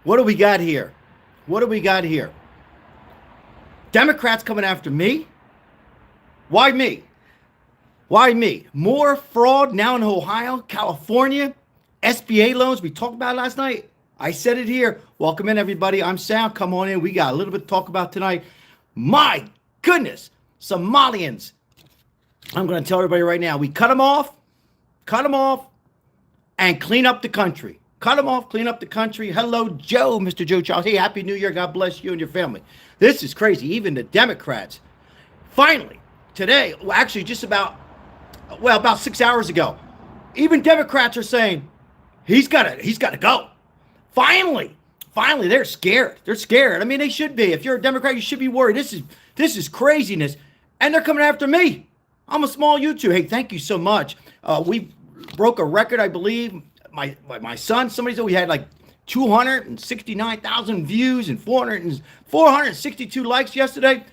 What do we got here? What do we got here? Democrats coming after me? Why me? Why me? More fraud now in Ohio, California, SBA loans. We talked about it last night. I said it here. Welcome in, everybody. I'm Sal. Come on in. We got a little bit to talk about tonight. My goodness, Somalians. I'm going to tell everybody right now. We cut them off, and clean up the country. Cut them off, clean up the country. Hello, Joe, Mr. Joe Charles. Hey, Happy New Year. God bless you and your family. This is crazy. Even the Democrats. Finally, today, well, actually just about 6 hours ago, even Democrats are saying he's got to go. Finally, they're scared. They're scared. I mean, they should be. If you're a Democrat, you should be worried. This is craziness. And they're coming after me. I'm a small YouTube. Hey, thank you so much. We broke a record, I believe. My son, somebody said we had like 269,000 views and 462 likes yesterday.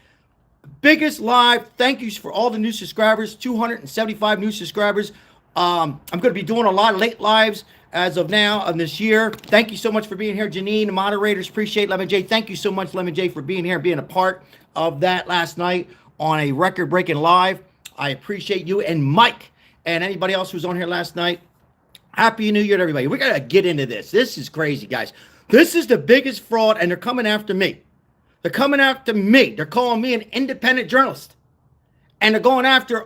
Biggest live. Thank you for all the new subscribers. 275 new subscribers. I'm going to be doing a lot of late lives as of now of this year. Thank you so much for being here, Janine, the moderators. Appreciate Lemon J. Thank you so much, Lemon J, for being here, being a part of that last night on a record-breaking live. I appreciate you and Mike and anybody else who was on here last night. Happy New Year to everybody. We got to get into this. This is crazy, guys. This is the biggest fraud, and they're coming after me. They're coming after me. They're calling me an independent journalist. And they're going after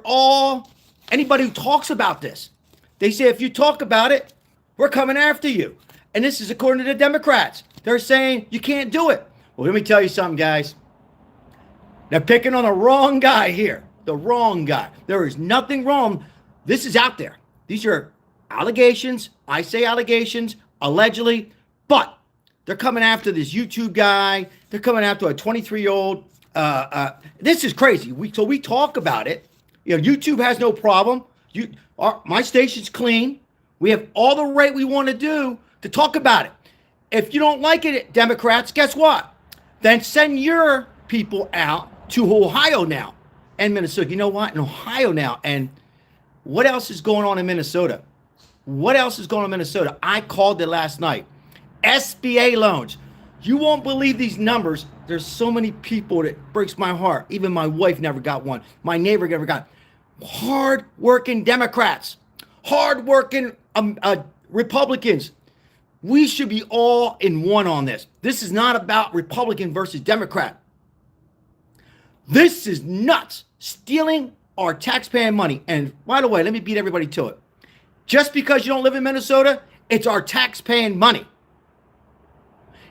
anybody who talks about this. They say, if you talk about it, we're coming after you. And this is according to the Democrats. They're saying you can't do it. Well, let me tell you something, guys. They're picking on the wrong guy here. The wrong guy. There is nothing wrong. This is out there. These are allegations. I say allegations, allegedly, but they're coming after this YouTube guy. They're coming after a 23-year-old. This is crazy. So we talk about it. You know, YouTube has no problem. My station's clean. We have all the right we want to do to talk about it. If you don't like it, Democrats, guess what? Then send your people out to Ohio now and Minnesota. You know what? In Ohio now. And what else is going on in Minnesota? What else is going on in Minnesota? I called it last night. SBA loans. You won't believe these numbers. There's so many people that breaks my heart. Even my wife never got one. My neighbor never got. Hard-working Democrats. Hard-working Republicans. We should be all in one on this. This is not about Republican versus Democrat. This is nuts. Stealing our taxpaying money. And by the way, let me beat everybody to it. Just because you don't live in Minnesota, it's our tax-paying money.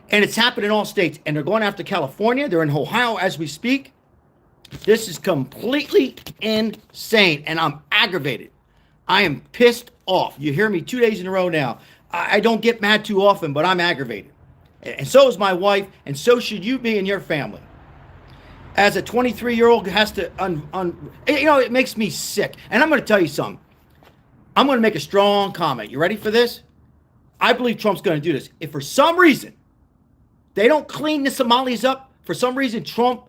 And it's happened in all states. And they're going after California. They're in Ohio as we speak. This is completely insane. And I'm aggravated. I am pissed off. You hear me 2 days in a row now. I don't get mad too often, but I'm aggravated. And so is my wife. And so should you be in your family. As a 23-year-old has to, it makes me sick. And I'm going to tell you something. I'm going to make a strong comment. You ready for this? I believe Trump's going to do this. If for some reason they don't clean the Somalis up, for some reason Trump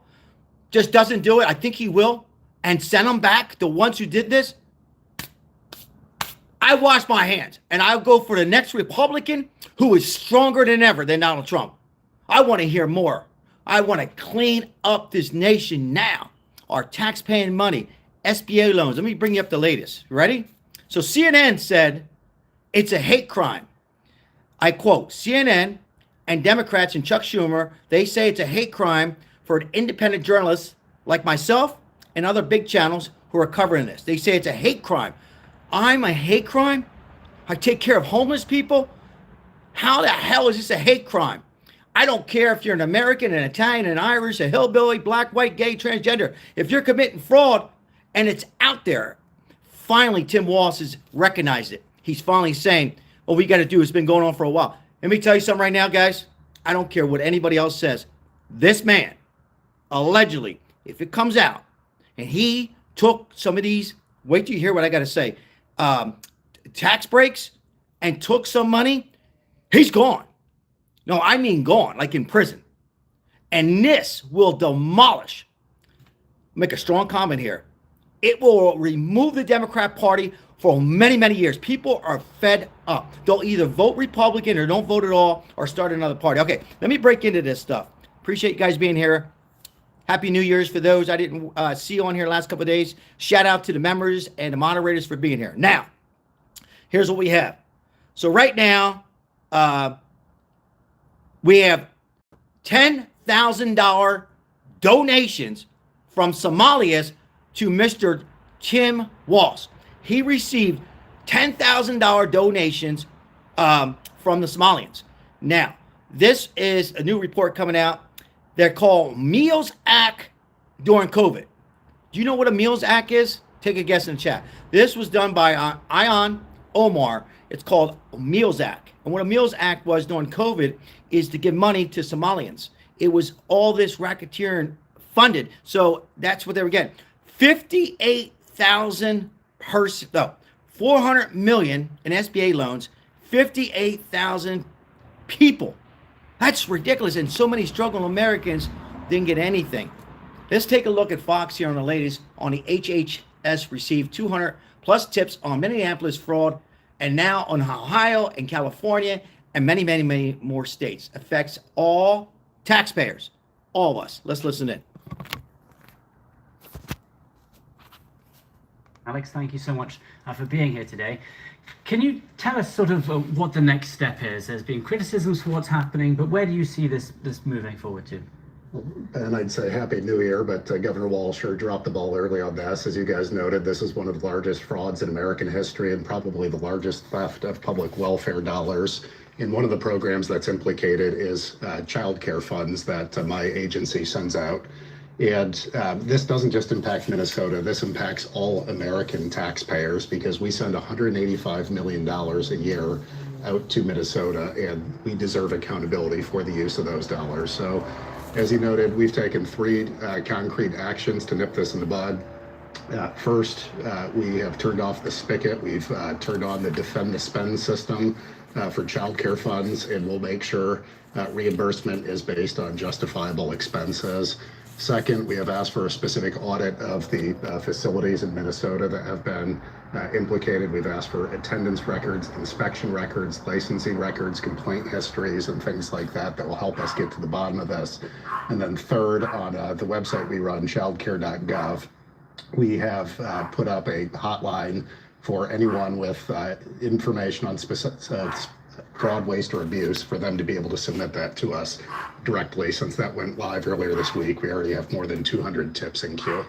just doesn't do it, I think he will, and send them back, the ones who did this, I wash my hands, and I'll go for the next Republican who is stronger than ever than Donald Trump. I want to hear more. I want to clean up this nation now. Our tax-paying money, SBA loans. Let me bring you up the latest. You ready? So CNN said it's a hate crime. I quote, CNN and Democrats and Chuck Schumer, they say it's a hate crime for an independent journalist like myself and other big channels who are covering this. They say it's a hate crime. I'm a hate crime? I take care of homeless people? How the hell is this a hate crime? I don't care if you're an American, an Italian, an Irish, a hillbilly, black, white, gay, transgender. If you're committing fraud and it's out there, finally Tim Walz has recognized it. He's finally saying, what we got to do has been going on for a while. Let me tell you something right now, guys. I don't care what anybody else says. This man, allegedly, if it comes out, and he took some of these, wait till you hear what I got to say, tax breaks and took some money, he's gone. No, I mean gone, like in prison. And this will demolish, make a strong comment here, It will remove the Democrat Party for many, many years. People are fed up. They'll either vote Republican or don't vote at all or start another party. Okay, let me break into this stuff. Appreciate you guys being here. Happy New Year's for those I didn't see on here last couple of days. Shout out to the members and the moderators for being here. Now, here's what we have. So right now, we have $10,000 donations from Somalia to Mr. Tim Walz. He received $10,000 donations from the Somalians. Now, this is a new report coming out. They're called Meals Act during COVID. Do you know what a Meals Act is? Take a guess in the chat. This was done by Ian Omar. It's called Meals Act. And what a Meals Act was during COVID is to give money to Somalians. It was all this racketeering funded. So that's what they were getting. 58,000 person, no, 400 million in SBA loans, 58,000 people. That's ridiculous. And so many struggling Americans didn't get anything. Let's take a look at Fox here on the latest. On the HHS received 200 plus tips on Minneapolis fraud, and now on Ohio and California and many, many, many more states. Affects all taxpayers, all of us. Let's listen in. Alex, thank you so much for being here today. Can you tell us sort of what the next step is? There's been criticisms for what's happening, but where do you see this moving forward to? And I'd say Happy New Year, but Governor Walz sure dropped the ball early on this. As you guys noted, this is one of the largest frauds in American history and probably the largest theft of public welfare dollars. And one of the programs that's implicated is child care funds that my agency sends out. And this doesn't just impact Minnesota, this impacts all American taxpayers because we send $185 million a year out to Minnesota, and we deserve accountability for the use of those dollars. So, as you noted, we've taken 3 concrete actions to nip this in the bud. First, we have turned off the spigot. We've turned on the Defend the Spend system for child care funds, and we'll make sure reimbursement is based on justifiable expenses. Second, we have asked for a specific audit of the facilities in Minnesota that have been implicated. We've asked for attendance records, inspection records, licensing records, complaint histories, and things like that that will help us get to the bottom of this. And then third, on the website we run, childcare.gov, we have put up a hotline for anyone with information on specific fraud, waste, or abuse for them to be able to submit that to us directly. Since that went live earlier this week, we already have more than 200 tips in queue.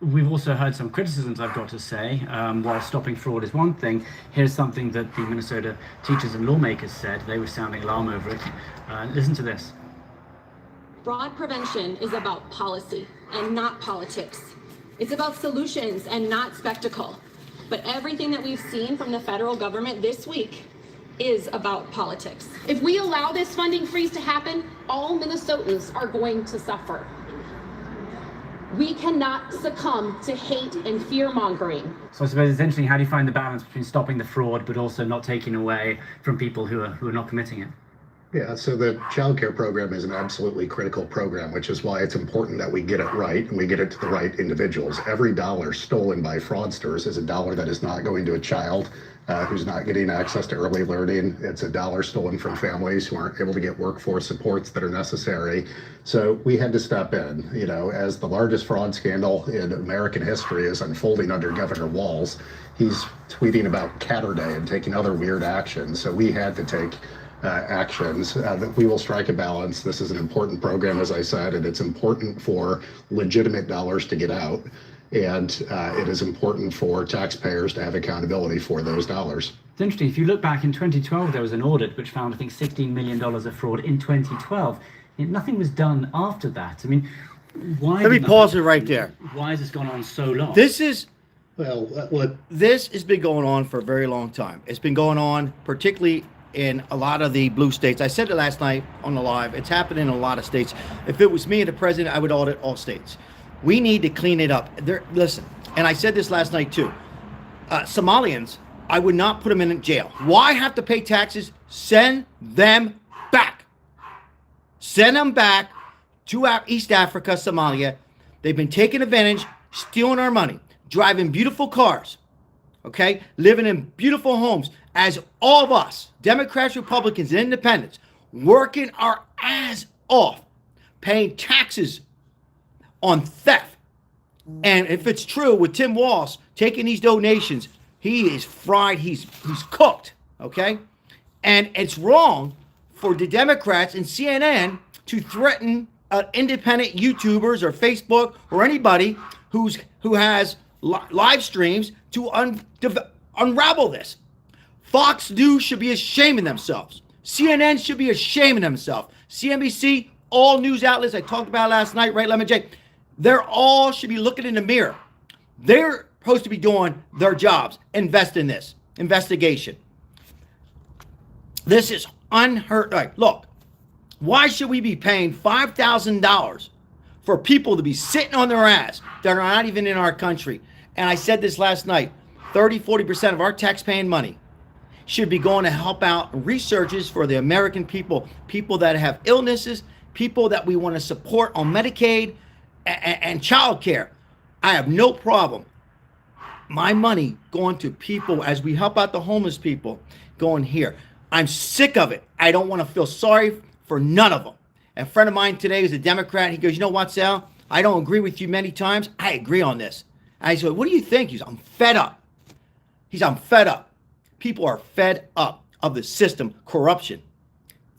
We've also heard some criticisms, I've got to say. While stopping fraud is one thing, here's something that the Minnesota teachers and lawmakers said. They were sounding alarm over it. Listen to this. Fraud prevention is about policy and not politics. It's about solutions and not spectacle. But everything that we've seen from the federal government this week is about politics. If we allow this funding freeze to happen, all Minnesotans are going to suffer. We cannot succumb to hate and fear-mongering. So I suppose it's interesting, how do you find the balance between stopping the fraud but also not taking away from people who are not committing it? Yeah, so the child care program is an absolutely critical program, which is why it's important that we get it right and we get it to the right individuals. Every dollar stolen by fraudsters is a dollar that is not going to a child who's not getting access to early learning. It's a dollar stolen from families who aren't able to get workforce supports that are necessary. So we had to step in, you know, as the largest fraud scandal in American history is unfolding under Governor Walz. He's tweeting about Catterday and taking other weird actions. So we had to take actions that we will strike a balance. This is an important program, as I said, and it's important for legitimate dollars to get out. And it is important for taxpayers to have accountability for those dollars. It's interesting, if you look back in 2012, there was an audit which found, I think, $16 million of fraud in 2012. Nothing was done after that. I mean, why? Let me pause it right there. Why has this gone on so long? This is, Well, this has been going on for a very long time. It's been going on, particularly in a lot of the blue states. I said it last night on the live. It's happening in a lot of states. If it was me and the president, I would audit all states. We need to clean it up. Listen, and I said this last night too. Somalians, I would not put them in jail. Why have to pay taxes? Send them back. Send them back to East Africa, Somalia. They've been taken advantage stealing our money, driving beautiful cars, okay, living in beautiful homes, as all of us, Democrats, Republicans, and independents, working our ass off, paying taxes on theft. And if it's true with Tim Walz taking these donations, he is fried, he's cooked, okay? And it's wrong for the Democrats and CNN to threaten independent YouTubers or Facebook or anybody who has live streams to unravel this. Fox News should be ashamed of themselves. CNN should be ashamed of themselves. CNBC, all news outlets I talked about last night, right, Lemon J? They're all should be looking in the mirror. They're supposed to be doing their jobs. Invest in this investigation. This is unheard of. Look, why should we be paying $5,000 for people to be sitting on their ass that are not even in our country? And I said this last night, 30-40% of our tax-paying money should be going to help out researches for the American people, people that have illnesses, people that we want to support on Medicaid and child care. I have no problem. My money going to people as we help out the homeless people going here. I'm sick of it. I don't want to feel sorry for none of them. A friend of mine today is a Democrat. He goes, you know what, Sal? I don't agree with you many times. I agree on this. I said, what do you think? He's, I'm fed up. I'm fed up. People are fed up of the system, corruption.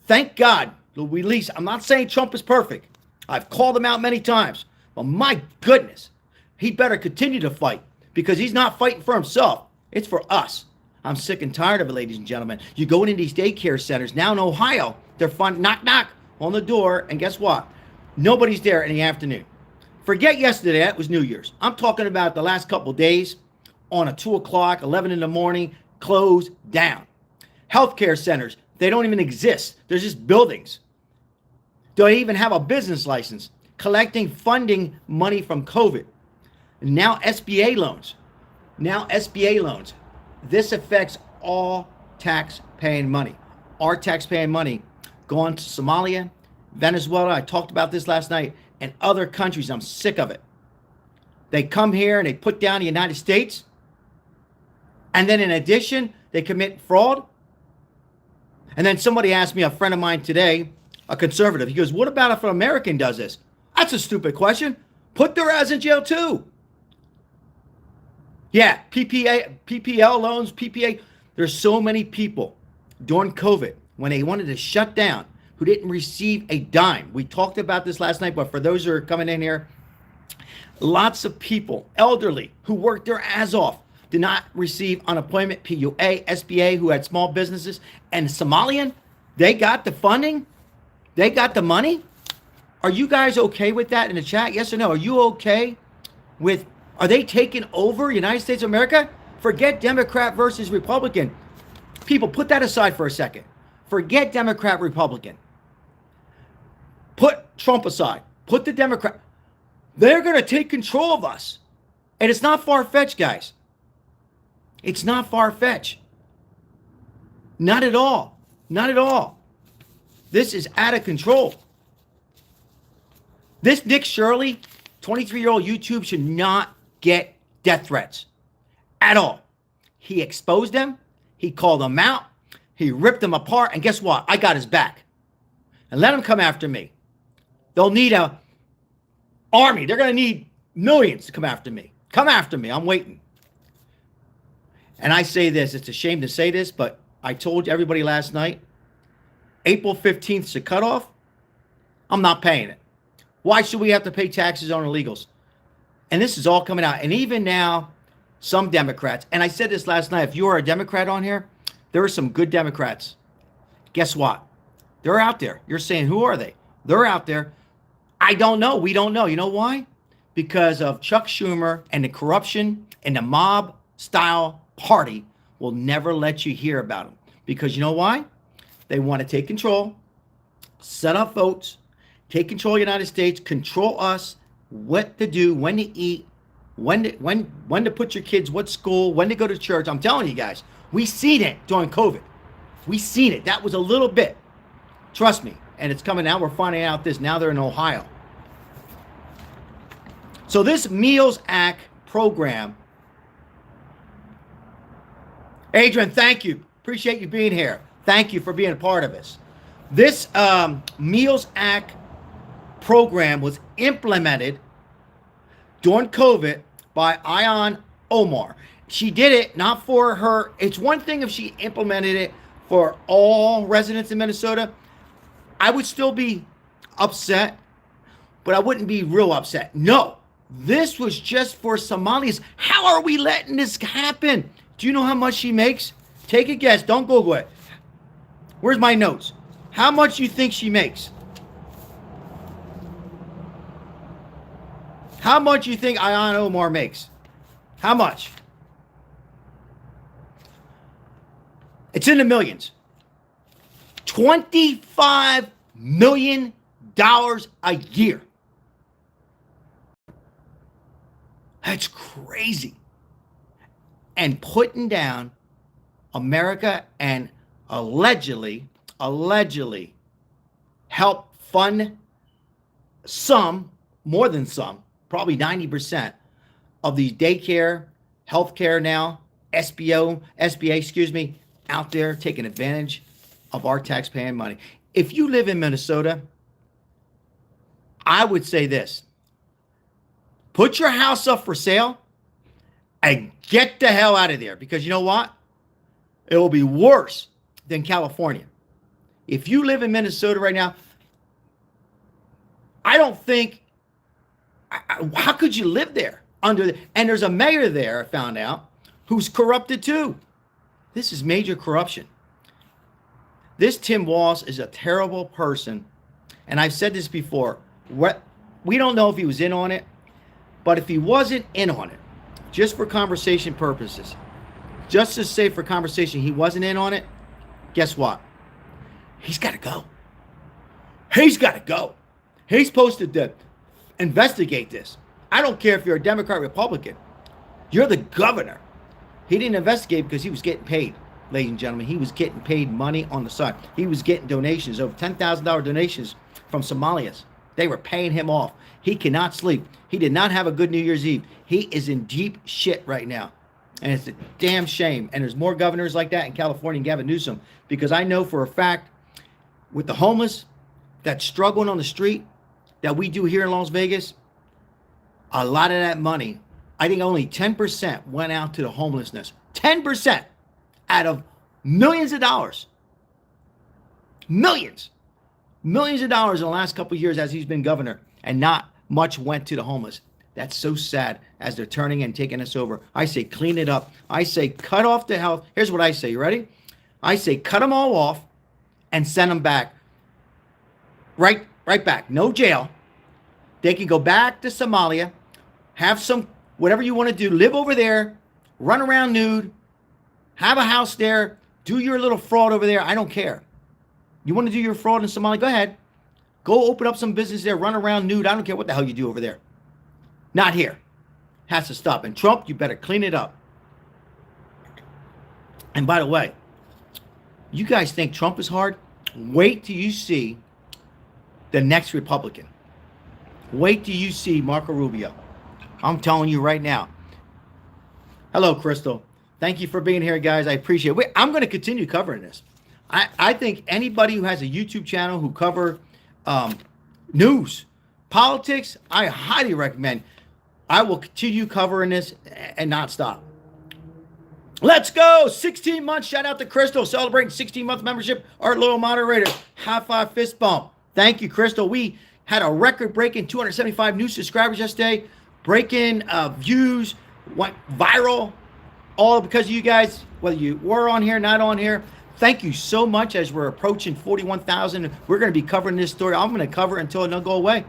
Thank God, Luis. I'm not saying Trump is perfect. I've called him out many times. But my goodness, he better continue to fight because he's not fighting for himself. It's for us. I'm sick and tired of it, ladies and gentlemen. You go into these daycare centers now in Ohio, they're fun, knock, knock on the door, and guess what? Nobody's there in the afternoon. Forget yesterday, that was New Year's. I'm talking about the last couple of days on a 2 o'clock, 11 in the morning, closed down. Healthcare centers, they don't even exist. They're just buildings. Don't even have a business license. Collecting funding money from COVID. Now SBA loans. This affects all tax-paying money. Our tax-paying money going to Somalia, Venezuela, I talked about this last night, and other countries. I'm sick of it. They come here and they put down the United States, and then in addition, they commit fraud. And then somebody asked me, a friend of mine today, a conservative, he goes, what about if an American does this? That's a stupid question. Put their ass in jail too. Yeah, PPL loans, PPA. There's so many people during COVID when they wanted to shut down who didn't receive a dime. We talked about this last night, but for those who are coming in here, lots of people, elderly, who worked their ass off, did not receive unemployment, PUA, SBA, who had small businesses, and Somalian, they got the funding, they got the money. Are you guys okay with that in the chat? Yes or no? Are you okay with, are they taking over United States of America? Forget Democrat versus Republican. People, put that aside for a second. Forget Democrat, Republican. Put Trump aside. Put the Democrat. They're going to take control of us. And it's not far-fetched, guys. It's not far-fetched. Not at all. Not at all. This is out of control. This Nick Shirley, 23-year-old YouTube, should not get death threats at all. He exposed them. He called them out. He ripped them apart. And guess what? I got his back. And let him come after me. They'll need an army. They're going to need millions to come after me. Come after me. I'm waiting. And I say this. It's a shame to say this, but I told everybody last night, April 15th is the cutoff. I'm not paying it. Why should we have to pay taxes on illegals? And this is all coming out. And even now, some Democrats, and I said this last night, if you are a Democrat on here, there are some good Democrats. Guess what? They're out there. You're saying, who are they? They're out there. I don't know. We don't know. You know why? Because of Chuck Schumer and the corruption and the mob-style party will never let you hear about them. Because you know why? They want to take control, set up votes, take control of the United States, control us, what to do, when to eat, when to put your kids, what school, when to go to church. I'm telling you guys, we seen it during COVID. We seen it. That was a little bit. Trust me. And it's coming out. We're finding out this. Now they're in Ohio. So this Meals Act program, Adrian, thank you. Appreciate you being here. Thank you for being a part of this. This Meals Act program was implemented during COVID by Ilhan Omar. She did it not for her. It's one thing if she implemented it for all residents in Minnesota. I would still be upset, but I wouldn't be real upset. No, this was just for Somalis. How are we letting this happen? Do you know how much she makes? Take a guess. Don't Google it. Where's my notes? How much you think she makes? How much you think Ilhan Omar makes? How much? It's in the millions. $25 million a year. That's crazy. And putting down America and allegedly help fund some, more than some, probably 90% of these daycare, healthcare now, SBA, out there taking advantage of our taxpaying money. If you live in Minnesota, I would say this. Put your house up for sale and get the hell out of there, because you know what? It will be worse than California. If you live in Minnesota right now, I don't think, how could you live there? And there's a mayor there, I found out, who's corrupted too. This is major corruption. This Tim Walz is a terrible person. And I've said this before. We don't know if he was in on it, but if he wasn't in on it, just for conversation purposes, just to say for conversation he wasn't in on it, guess what? He's got to go. He's got to go. He's supposed to investigate this. I don't care if you're a Democrat or Republican. You're the governor. He didn't investigate because he was getting paid, ladies and gentlemen. He was getting paid money on the side. He was getting donations, over $10,000 donations from Somalians. They were paying him off. He cannot sleep. He did not have a good New Year's Eve. He is in deep shit right now. And it's a damn shame. And there's more governors like that in California and Gavin Newsom, because I know for a fact with the homeless that's struggling on the street that we do here in Las Vegas, a lot of that money, I think only 10% went out to the homelessness. 10% out of millions of dollars. Millions of dollars in the last couple of years as he's been governor, and not much went to the homeless. That's so sad as they're turning and taking us over. I say clean it up. I say cut off the health. Here's what I say. You ready? I say cut them all off and send them back. Right back. No jail. They can go back to Somalia, have some, whatever you want to do, live over there, run around nude, have a house there, do your little fraud over there. I don't care. You want to do your fraud in Somalia? Go ahead. Go open up some business there, run around nude. I don't care what the hell you do over there. Not here. Has to stop. And Trump, you better clean it up. And by the way, you guys think Trump is hard? Wait till you see the next Republican. Wait till you see Marco Rubio. I'm telling you right now. Hello, Crystal. Thank you for being here, guys. I appreciate it. I'm going to continue covering this. I think anybody who has a YouTube channel who cover news, politics, I highly recommend. I will continue covering this and not stop. Let's go. 16 months. Shout out to Crystal celebrating 16-month membership. Our little moderator. High five, fist bump. Thank you, Crystal. We had a record-breaking 275 new subscribers yesterday. Breaking views, went viral. All because of you guys, whether you were on here, not on here. Thank you so much. As we're approaching 41,000, we're going to be covering this story. I'm going to cover it until it don't go away.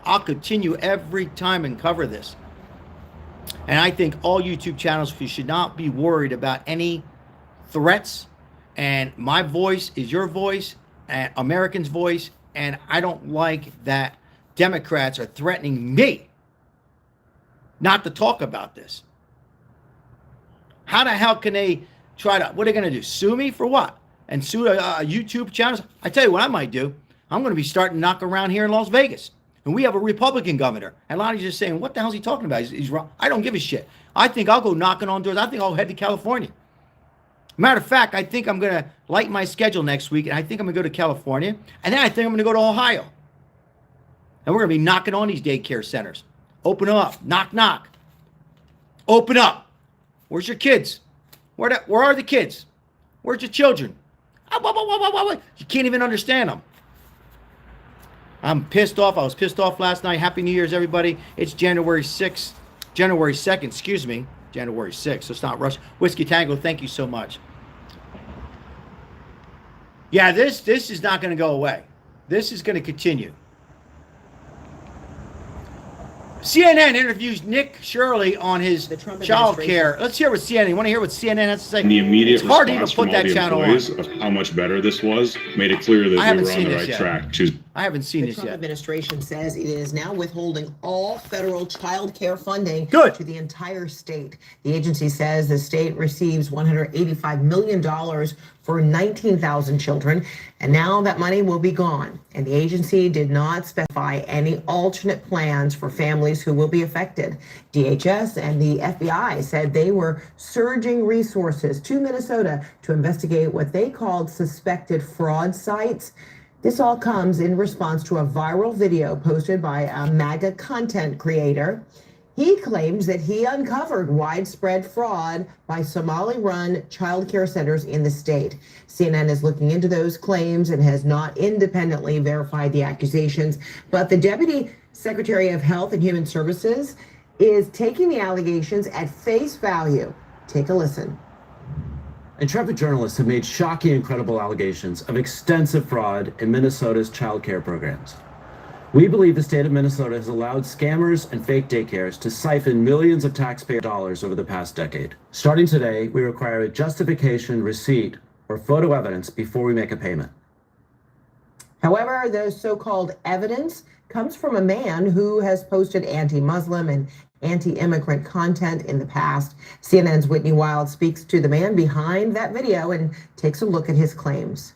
I'll continue every time and cover this. And I think all YouTube channels, you should not be worried about any threats. And my voice is your voice, and Americans' voice. And I don't like that Democrats are threatening me not to talk about this. How the hell can they try to, what are they going to do? Sue me for what? And sue YouTube channels? I tell you what I might do. I'm going to be starting to knock around here in Las Vegas. And we have a Republican governor. And Lonnie's just saying, what the hell is he talking about? He's wrong. I don't give a shit. I think I'll go knocking on doors. I think I'll head to California. Matter of fact, I think I'm going to lighten my schedule next week, and I think I'm going to go to California, and then I think I'm going to go to Ohio. And we're going to be knocking on these daycare centers. Open up. Knock, knock. Open up. Where's your kids? Where are the kids? Where's your children? You can't even understand them. I'm pissed off. I was pissed off last night. Happy New Year's, everybody. It's January 6th. January 2nd, excuse me. January 6th, so it's not Rush. Whiskey Tango, thank you so much. Yeah, this is not going to go away. This is going to continue. CNN interviews Nick Shirley on his child care. Let's hear what CNN. You want to hear what CNN has to say? And the immediate It's hard to even response from put all that the channel employees on. of how much better this was made it clear that they were on the right track. I haven't seen The this Trump yet. administration says it is now withholding all federal child care funding Good. to the entire state. The agency says the state receives $185 million for 19,000 children, and now that money will be gone. And the agency did not specify any alternate plans for families who will be affected. DHS and the FBI said they were surging resources to Minnesota to investigate what they called suspected fraud sites. This all comes in response to a viral video posted by a MAGA content creator. He claims that he uncovered widespread fraud by Somali-run child care centers in the state. CNN is looking into those claims and has not independently verified the accusations. But the Deputy Secretary of Health and Human Services is taking the allegations at face value. Take a listen. Intrepid journalists have made shocking and credible allegations of extensive fraud in Minnesota's child care programs. We believe the state of Minnesota has allowed scammers and fake daycares to siphon millions of taxpayer dollars over the past decade. Starting today, we require a justification, receipt, or photo evidence before we make a payment. However, the so-called evidence comes from a man who has posted anti-Muslim and anti-immigrant content in the past. CNN's Whitney Wild speaks to the man behind that video and takes a look at his claims.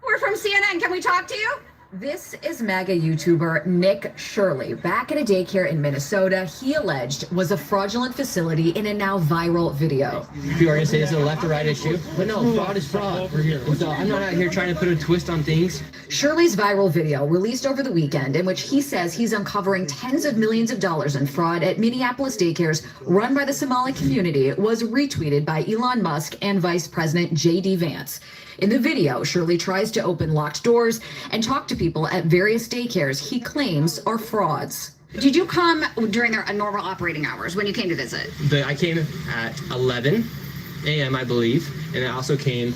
We're from CNN. Can we talk to you? This is MAGA YouTuber Nick Shirley. Back at a daycare in Minnesota, he alleged was a fraudulent facility in a now viral video. If you are going to say this is a left or right issue, but no, fraud is fraud. So I'm not out here trying to put a twist on things. Shirley's viral video, released over the weekend, in which he says he's uncovering tens of millions of dollars in fraud at Minneapolis daycares run by the Somali community, was retweeted by Elon Musk and Vice President J.D. Vance. In the video, Shirley tries to open locked doors and talk to people at various daycares he claims are frauds. Did you come during their normal operating hours when you came to visit? I came at 11 a.m., I believe, and I also came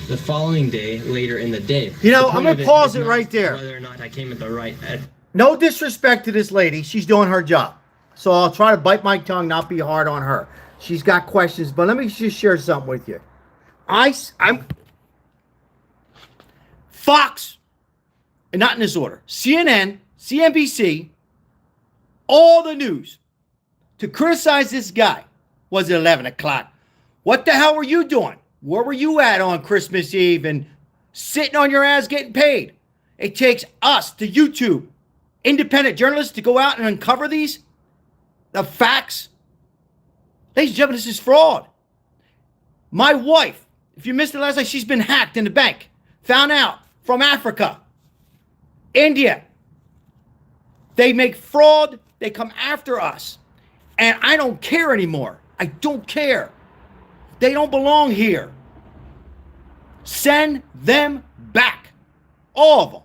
the following day, later in the day. You know, The I'm point going of to pause it is right not there. Whether or not I came at the right. No disrespect to this lady. She's doing her job. So I'll try to bite my tongue, not be hard on her. She's got questions, but let me just share something with you. I'm Fox, and not in this order, CNN, CNBC, all the news to criticize this guy was at 11 o'clock. What the hell were you doing? Where were you at on Christmas Eve and sitting on your ass getting paid? It takes us, the YouTube, independent journalists, to go out and uncover the facts. Ladies and gentlemen, this is fraud. My wife, if you missed it last night, she's been hacked in the bank. Found out from Africa, India. They make fraud. They come after us. And I don't care anymore. I don't care. They don't belong here. Send them back. All of them.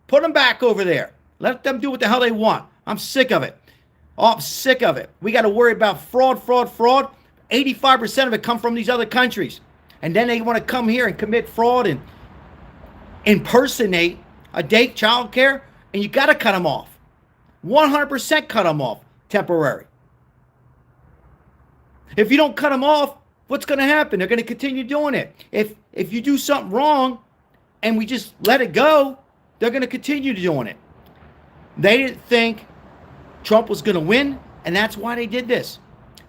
Put them back over there. Let them do what the hell they want. I'm sick of it. Oh, I'm sick of it. We got to worry about fraud. 85% of it come from these other countries. And then they want to come here and commit fraud and impersonate a child care, and you got to cut them off. 100% cut them off temporary. If you don't cut them off, what's going to happen? They're going to continue doing it. If you do something wrong and we just let it go, they're going to continue doing it. They didn't think Trump was going to win, and that's why they did this.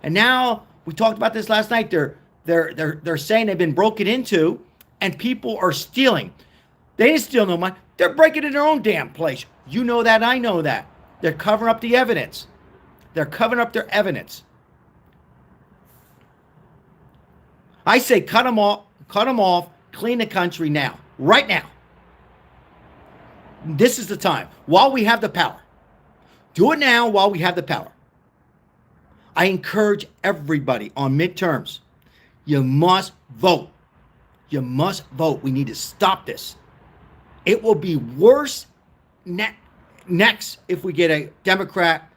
And now, we talked about this last night, they're saying they've been broken into and people are stealing. They didn't steal no money. They're breaking in their own damn place. You know that. I know that. They're covering up the evidence. They're covering up their evidence. I say cut them off, clean the country now, right now. This is the time, while we have the power. Do it now while we have the power. I encourage everybody on midterms, you must vote. You must vote. We need to stop this. It will be worse next if we get a Democrat.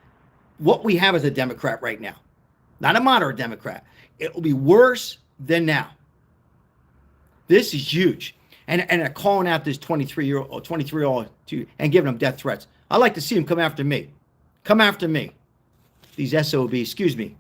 What we have is a Democrat right now, not a moderate Democrat. It will be worse than now. This is huge. And calling out this 23-year-old and giving them death threats. I'd like to see him come after me. Come after me. These SOBs, excuse me.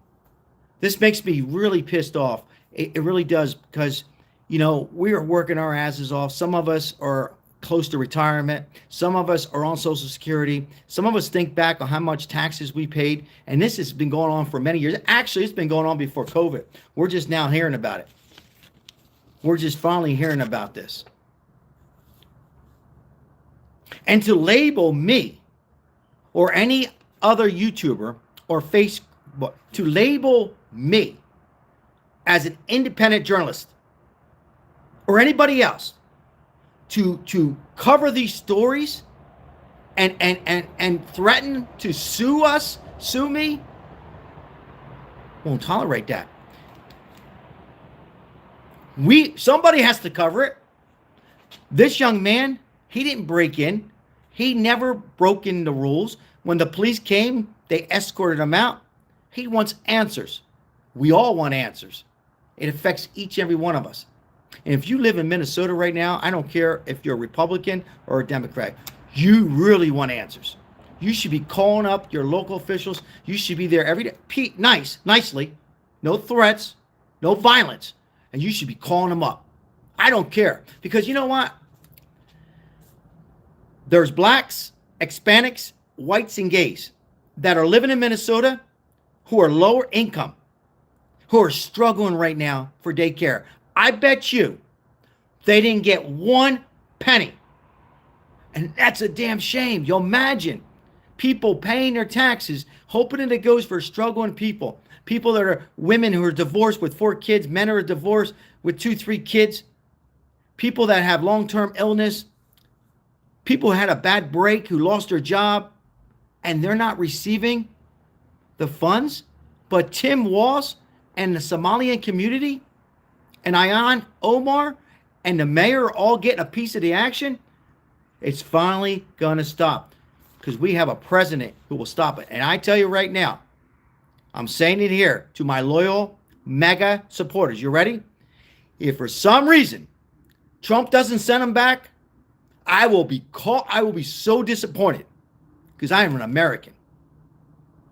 This makes me really pissed off. It really does, because, you know, we are working our asses off. Some of us are close to retirement. Some of us are on Social Security. Some of us think back on how much taxes we paid. And this has been going on for many years. Actually, it's been going on before COVID. We're just now hearing about it. We're just finally hearing about this. And to label me or any other YouTuber or Facebook, to label me as an independent journalist or anybody else to cover these stories and threaten to sue me, won't tolerate that. Somebody has to cover it. This young man, he didn't break in. He never broke in the rules. When the police came, they escorted him out. He wants answers. We all want answers. It affects each and every one of us. And if you live in Minnesota right now, I don't care if you're a Republican or a Democrat, you really want answers. You should be calling up your local officials. You should be there every day. Nicely, no threats, no violence. And you should be calling them up. I don't care. Because you know what? There's blacks, Hispanics, whites, and gays that are living in Minnesota who are lower income, who are struggling right now for daycare. I bet you they didn't get 1 penny. And that's a damn shame. You'll imagine people paying their taxes, hoping that it goes for struggling people. People that are women who are divorced with 4 kids, men who are divorced with 2, 3 kids, people that have long-term illness, people who had a bad break, who lost their job, and they're not receiving the funds. But Tim Walz and the Somalian community and Ilhan Omar and the mayor are all getting a piece of the action. It's finally going to stop because we have a president who will stop it. And I tell you right now, I'm saying it here to my loyal MAGA supporters. You ready? If for some reason Trump doesn't send them back, I will be so disappointed because I am an American.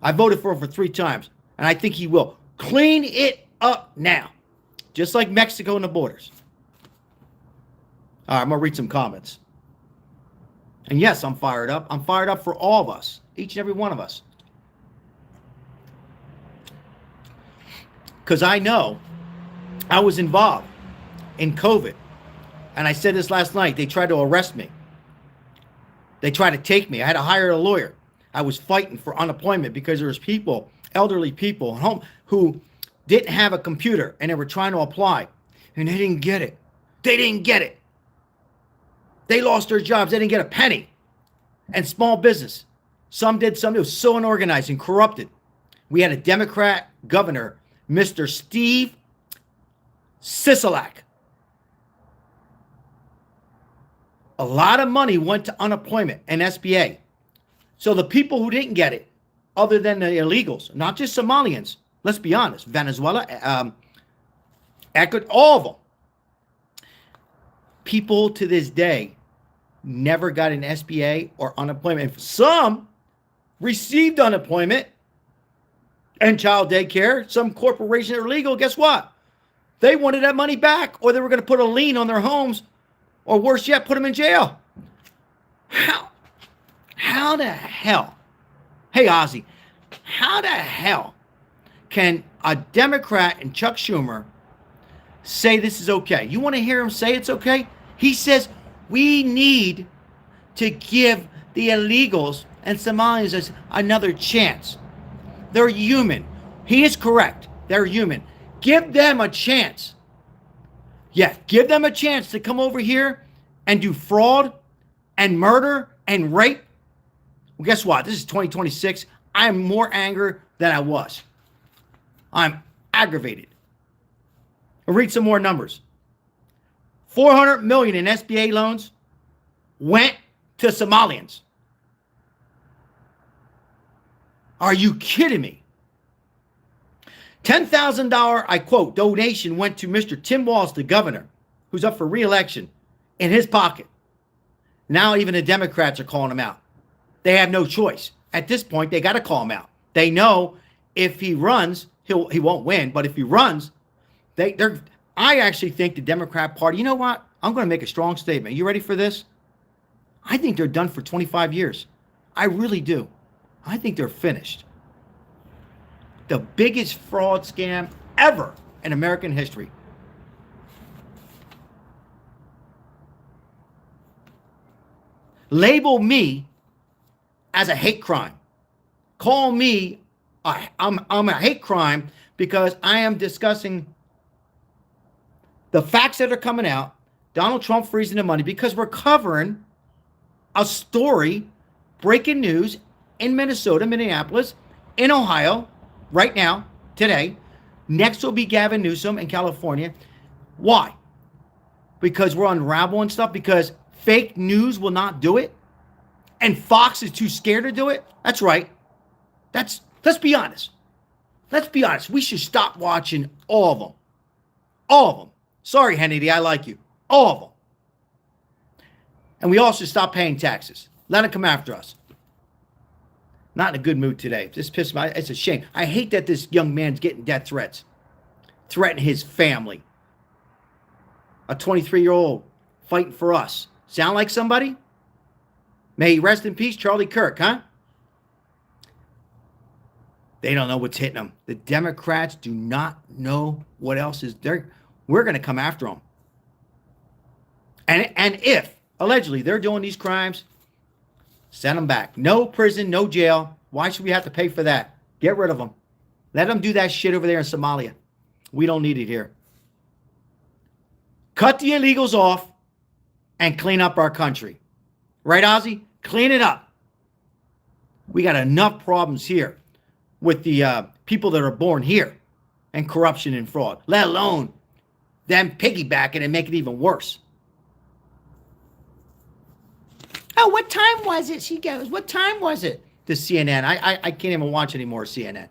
I voted for him for 3 times, and I think he will. Clean it up now, just like Mexico and the borders. All right, I'm going to read some comments. And yes, I'm fired up. I'm fired up for all of us, each and every one of us. Because I know I was involved in COVID. And I said this last night. They tried to arrest me. They tried to take me. I had to hire a lawyer. I was fighting for unemployment because there was people, elderly people at home, who didn't have a computer and they were trying to apply. And they didn't get it. They didn't get it. They lost their jobs. They didn't get a penny. And small business. Some did, some. It was so unorganized and corrupted. We had a Democrat governor, Mr. Steve Sisolak. A lot of money went to unemployment and SBA. So the people who didn't get it, other than the illegals, not just Somalians, let's be honest, Venezuela, Ecuador, all of them. People to this day never got an SBA or unemployment. Some received unemployment and child daycare. Some corporations are legal. Guess what? They wanted that money back, or they were going to put a lien on their homes, or worse yet, put them in jail. How the hell? Hey, Ozzy, how the hell can a Democrat and Chuck Schumer say this is okay? You want to hear him say it's okay? He says we need to give the illegals and Somalians another chance. They're human. He is correct. They're human. Give them a chance. Yeah, give them a chance to come over here and do fraud and murder and rape. Well, guess what? This is 2026. I am more angry than I was. I'm aggravated. I'll read some more numbers. 400 million in SBA loans went to Somalians. Are you kidding me? $10,000, I quote, donation went to Mr. Tim Walz, the governor, who's up for re-election, in his pocket. Now even the Democrats are calling him out. They have no choice. At this point, they got to call him out. They know if he runs, he won't win, but if he runs, I actually think the Democrat Party, you know what? I'm going to make a strong statement. You ready for this? I think they're done for 25 years. I really do. I think they're finished. The biggest fraud scam ever in American history. Label me as a hate crime. Call me, I'm a hate crime because I am discussing the facts that are coming out, Donald Trump freezing the money, because we're covering a story, breaking news in Minnesota, Minneapolis, in Ohio, right now, today. Next will be Gavin Newsom in California. Why? Because we're unraveling stuff, because fake news will not do it, and Fox is too scared to do it. That's right. Let's be honest. Let's be honest. We should stop watching all of them. All of them. Sorry, Hannity, I like you. All of them. And we all should stop paying taxes. Let them come after us. Not in a good mood today. This pisses me off. It's a shame. I hate that this young man's getting death threats. Threatening his family. A 23-year-old fighting for us. Sound like somebody? May he rest in peace, Charlie Kirk, huh? They don't know what's hitting them. The Democrats do not know what else is there. We're going to come after them. And if, allegedly, they're doing these crimes, send them back. No prison, no jail. Why should we have to pay for that? Get rid of them. Let them do that shit over there in Somalia. We don't need it here. Cut the illegals off and clean up our country. Right, Ozzy? Clean it up. We got enough problems here with the people that are born here and corruption and fraud, let alone them piggybacking and make it even worse. Oh, what time was it? She goes, what time was it? The CNN. I can't even watch anymore CNN.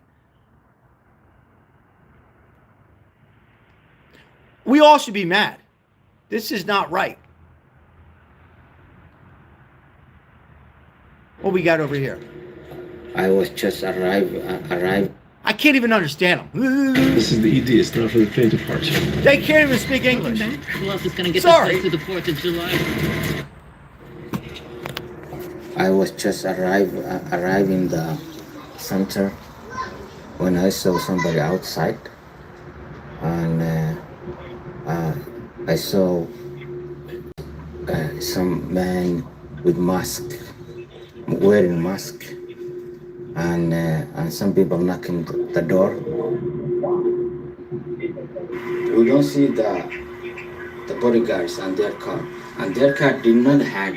We all should be mad. This is not right. What we got over here? I was just arrived. I can't even understand them. This is the ED. It's not for the faint of heart. They can't even speak English. Who else is going to get Sorry. this through the 4th of July? I was just arriving the center when I saw somebody outside, and I saw some man with mask, wearing mask, and some people knocking the door. We don't see the bodyguards and their car did not have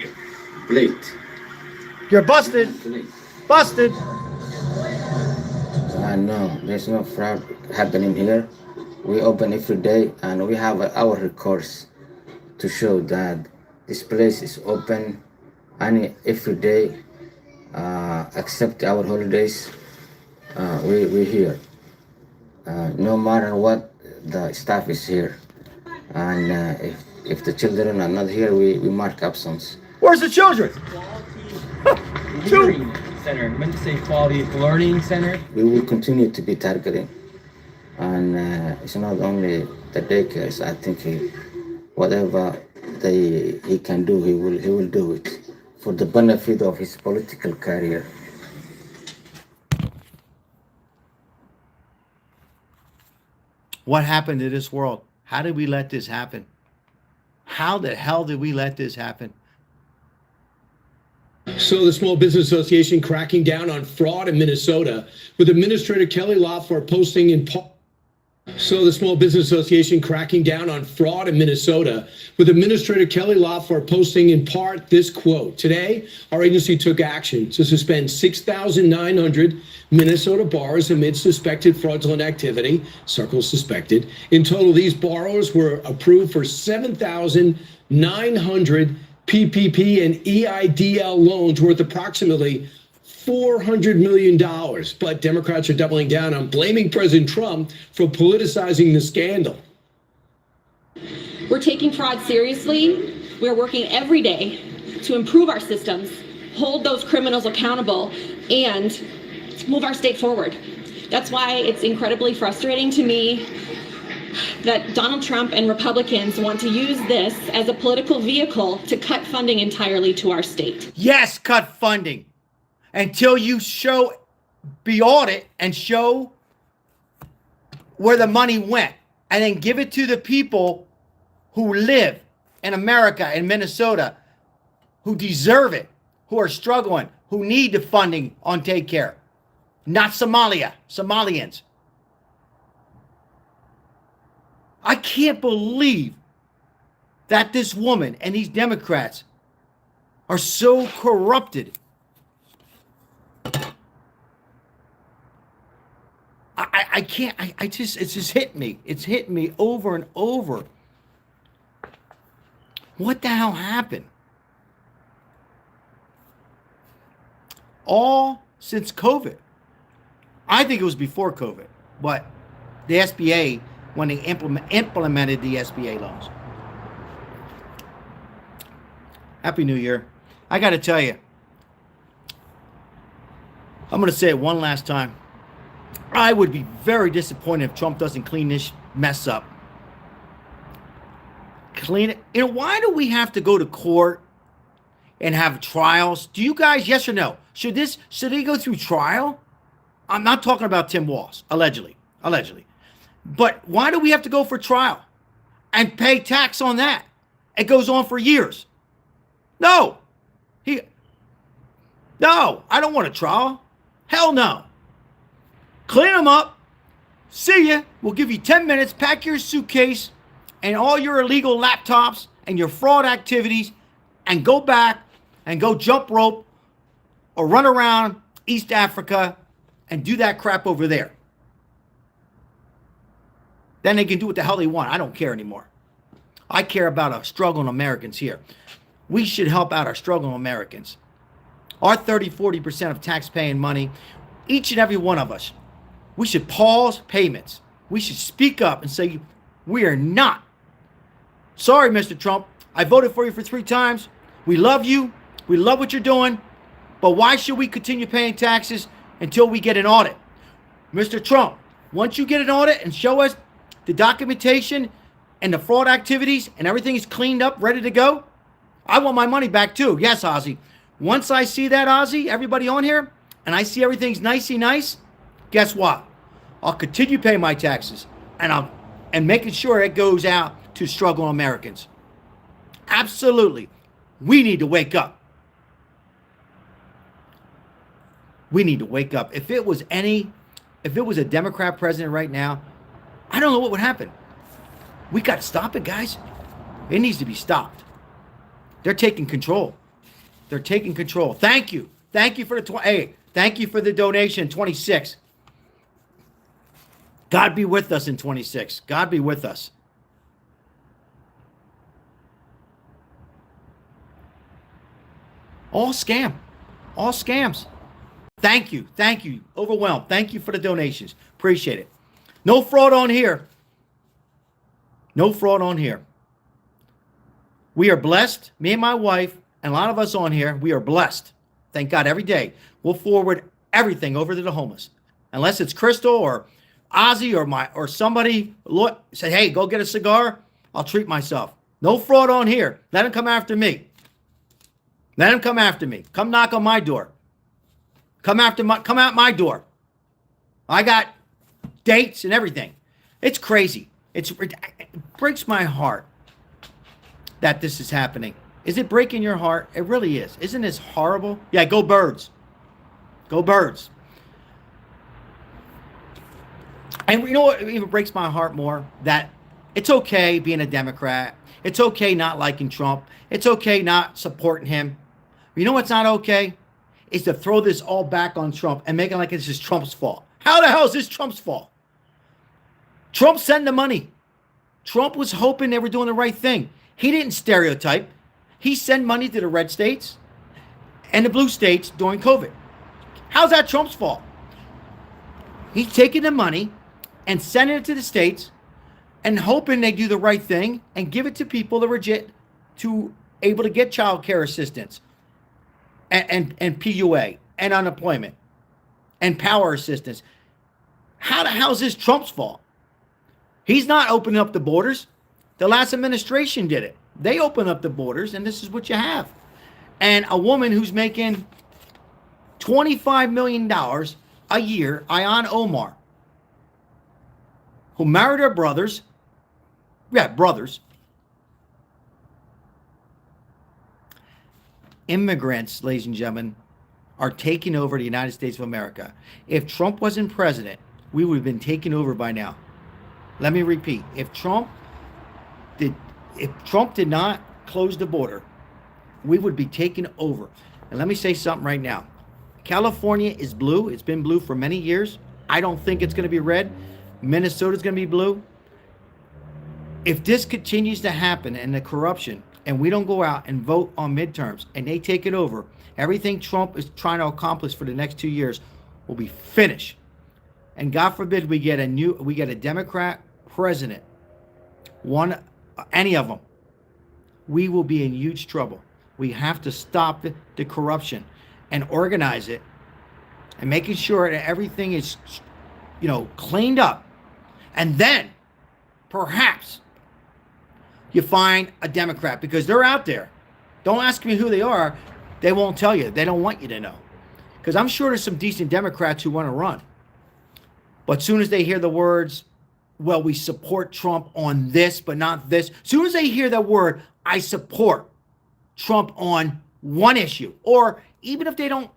plate. You're busted. Busted. No, there's no fraud happening here. We open every day and we have our records to show that this place is open every day, except our holidays. We're here. No matter what, the staff is here. And if the children are not here, we mark absence. Where's the children? Learning Center. I meant to say Quality Learning Center. We will continue to be targeting, and it's not only the daycares. I think whatever he can do, he will do it for the benefit of his political career. What happened to this world? How did we let this happen? How the hell did we let this happen? So the Small Business Association cracking down on fraud in Minnesota, with Administrator Kelly Loeffler posting in part. So the Small Business Association cracking down on fraud in Minnesota, with Administrator Kelly Loeffler posting in part this quote: "Today, our agency took action to suspend 6,900 Minnesota borrowers amid suspected fraudulent activity," circle suspected. In total, these borrowers were approved for 7,900 PPP and EIDL loans worth approximately $400 million. But Democrats are doubling down on blaming President Trump for politicizing the scandal. We're taking fraud seriously. We're working every day to improve our systems, hold those criminals accountable, and move our state forward. That's why it's incredibly frustrating to me that Donald Trump and Republicans want to use this as a political vehicle to cut funding entirely to our state. Yes, cut funding until you be audit and show where the money went, and then give it to the people who live in America, in Minnesota, who deserve it, who are struggling, who need the funding on Take Care, not Somalians. I can't believe that this woman and these Democrats are so corrupted. I can't, it's just hit me. It's hit me over and over. What the hell happened? All since COVID. I think it was before COVID, but the SBA, when they implemented the SBA loans. Happy New Year. I got to tell you, I'm going to say it one last time. I would be very disappointed if Trump doesn't clean this mess up. Clean it. You know, why do we have to go to court and have trials? Do you guys, yes or no? Should they go through trial? I'm not talking about Tim Walz, allegedly. But why do we have to go for trial and pay tax on that? It goes on for years. No, I don't want a trial. Hell no. Clean them up. See ya. We'll give you 10 minutes. Pack your suitcase and all your illegal laptops and your fraud activities and go back and go jump rope or run around East Africa and do that crap over there. Then they can do what the hell they want. I don't care anymore. I care about our struggling Americans here. We should help out our struggling Americans. Our 30-40% of tax-paying money, each and every one of us, we should pause payments. We should speak up and say, we are not. Sorry, Mr. Trump. I voted for you for 3 times. We love you. We love what you're doing. But why should we continue paying taxes until we get an audit? Mr. Trump, once you get an audit and show us the documentation and the fraud activities and everything is cleaned up, ready to go, I want my money back too. Yes, Ozzy. Once I see that, Ozzy, everybody on here, and I see everything's nicey nice, guess what? I'll continue paying my taxes and making sure it goes out to struggling Americans. Absolutely. We need to wake up. We need to wake up. If it was a Democrat president right now, I don't know what would happen. We got to stop it, guys. It needs to be stopped. They're taking control. They're taking control. Thank you. Thank you for the thank you for the donation, 26. God be with us in 26. God be with us. All scam. All scams. Thank you. Thank you. Overwhelmed. Thank you for the donations. Appreciate it. No fraud on here. No fraud on here. We are blessed. Me and my wife and a lot of us on here, we are blessed. Thank God every day. We'll forward everything over to the homeless. Unless it's Crystal or Ozzy or somebody say, hey, go get a cigar. I'll treat myself. No fraud on here. Let him come after me. Let him come after me. Come knock on my door. Come out my door. I got dates and everything. It's crazy. It breaks my heart that this is happening. Is it breaking your heart? It really is. Isn't this horrible? Yeah, go Birds. Go Birds. And you know what even breaks my heart more? That it's okay being a Democrat. It's okay not liking Trump. It's okay not supporting him. You know what's not okay? Is to throw this all back on Trump and make it like this is Trump's fault. How the hell is this Trump's fault? Trump sent the money. Trump was hoping they were doing the right thing. He didn't stereotype. He sent money to the red states and the blue states during COVID. How's that Trump's fault? He's taking the money and sending it to the states and hoping they do the right thing and give it to people that are able to get child care assistance and PUA and unemployment and power assistance. How's this Trump's fault? He's not opening up the borders. The last administration did it. They opened up the borders, and this is what you have. And a woman who's making $25 million a year, Ilhan Omar, who married her brothers. Yeah, brothers. Immigrants, ladies and gentlemen, are taking over the United States of America. If Trump wasn't president, we would have been taken over by now. Let me repeat. If Trump did not close the border, we would be taken over. And let me say something right now. California is blue. It's been blue for many years. I don't think it's going to be red. Minnesota's going to be blue. If this continues to happen and the corruption, and we don't go out and vote on midterms and they take it over, everything Trump is trying to accomplish for the next 2 years will be finished. And God forbid we get a Democrat president, any of them, we will be in huge trouble. We have to stop the corruption and organize it and making sure that everything is, cleaned up. And then perhaps you find a Democrat, because they're out there. Don't ask me who they are. They won't tell you. They don't want you to know. Because I'm sure there's some decent Democrats who want to run. But as soon as they hear the words, well, we support Trump on this, but not this. As soon as they hear that word, I support Trump on one issue, or even if they don't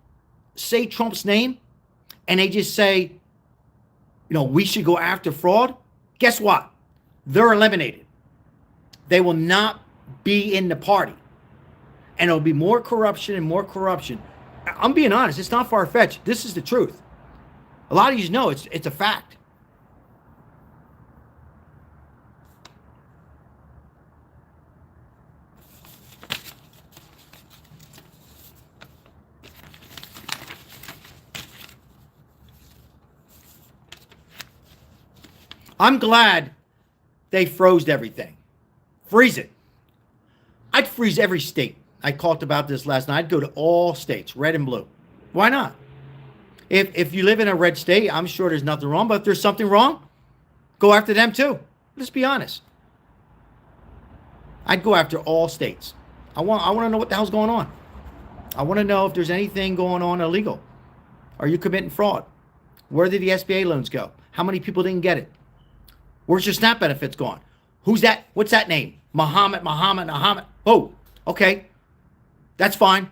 say Trump's name and they just say, we should go after fraud, guess what? They're eliminated. They will not be in the party. And it'll be more corruption and more corruption. I'm being honest. It's not far-fetched. This is the truth. A lot of you know it's a fact. I'm glad they froze everything. Freeze it. I'd freeze every state. I talked about this last night. I'd go to all states, red and blue. Why not? If you live in a red state, I'm sure there's nothing wrong. But if there's something wrong, go after them too. Let's be honest. I'd go after all states. I want to know what the hell's going on. I want to know if there's anything going on illegal. Are you committing fraud? Where did the SBA loans go? How many people didn't get it? Where's your SNAP benefits gone? Who's that? What's that name? Muhammad. Oh, okay. That's fine.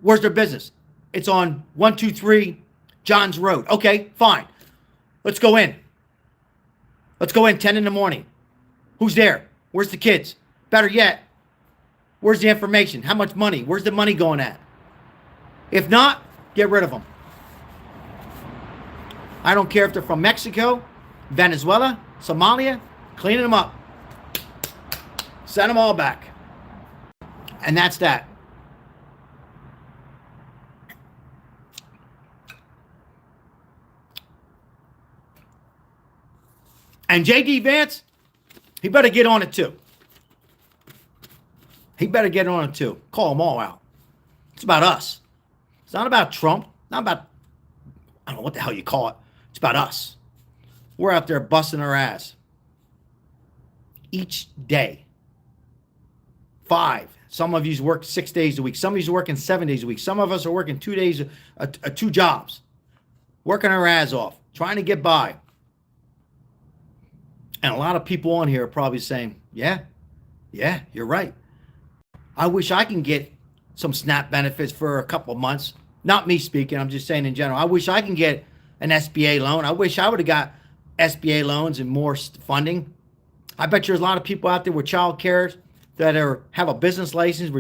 Where's their business? It's on 123 Johns Road. Okay, fine. Let's go in. Let's go in 10 in the morning. Who's there? Where's the kids? Better yet, where's the information? How much money? Where's the money going at? If not, get rid of them. I don't care if they're from Mexico, Venezuela, Somalia, cleaning them up. Send them all back. And that's that. And J.D. Vance, he better get on it too. He better get on it too. Call them all out. It's about us. It's not about Trump. Not about, I don't know what the hell you call it. It's about us. We're out there busting our ass. Each day. 5. Some of you work 6 days a week. Some of you are working 7 days a week. Some of us are working 2 days, 2 jobs. Working our ass off. Trying to get by. And a lot of people on here are probably saying, yeah, you're right. I wish I can get some SNAP benefits for a couple of months. Not me speaking, I'm just saying in general. I wish I can get an SBA loan. I wish I would have got SBA loans and more funding. I bet there's a lot of people out there with child care that have a business license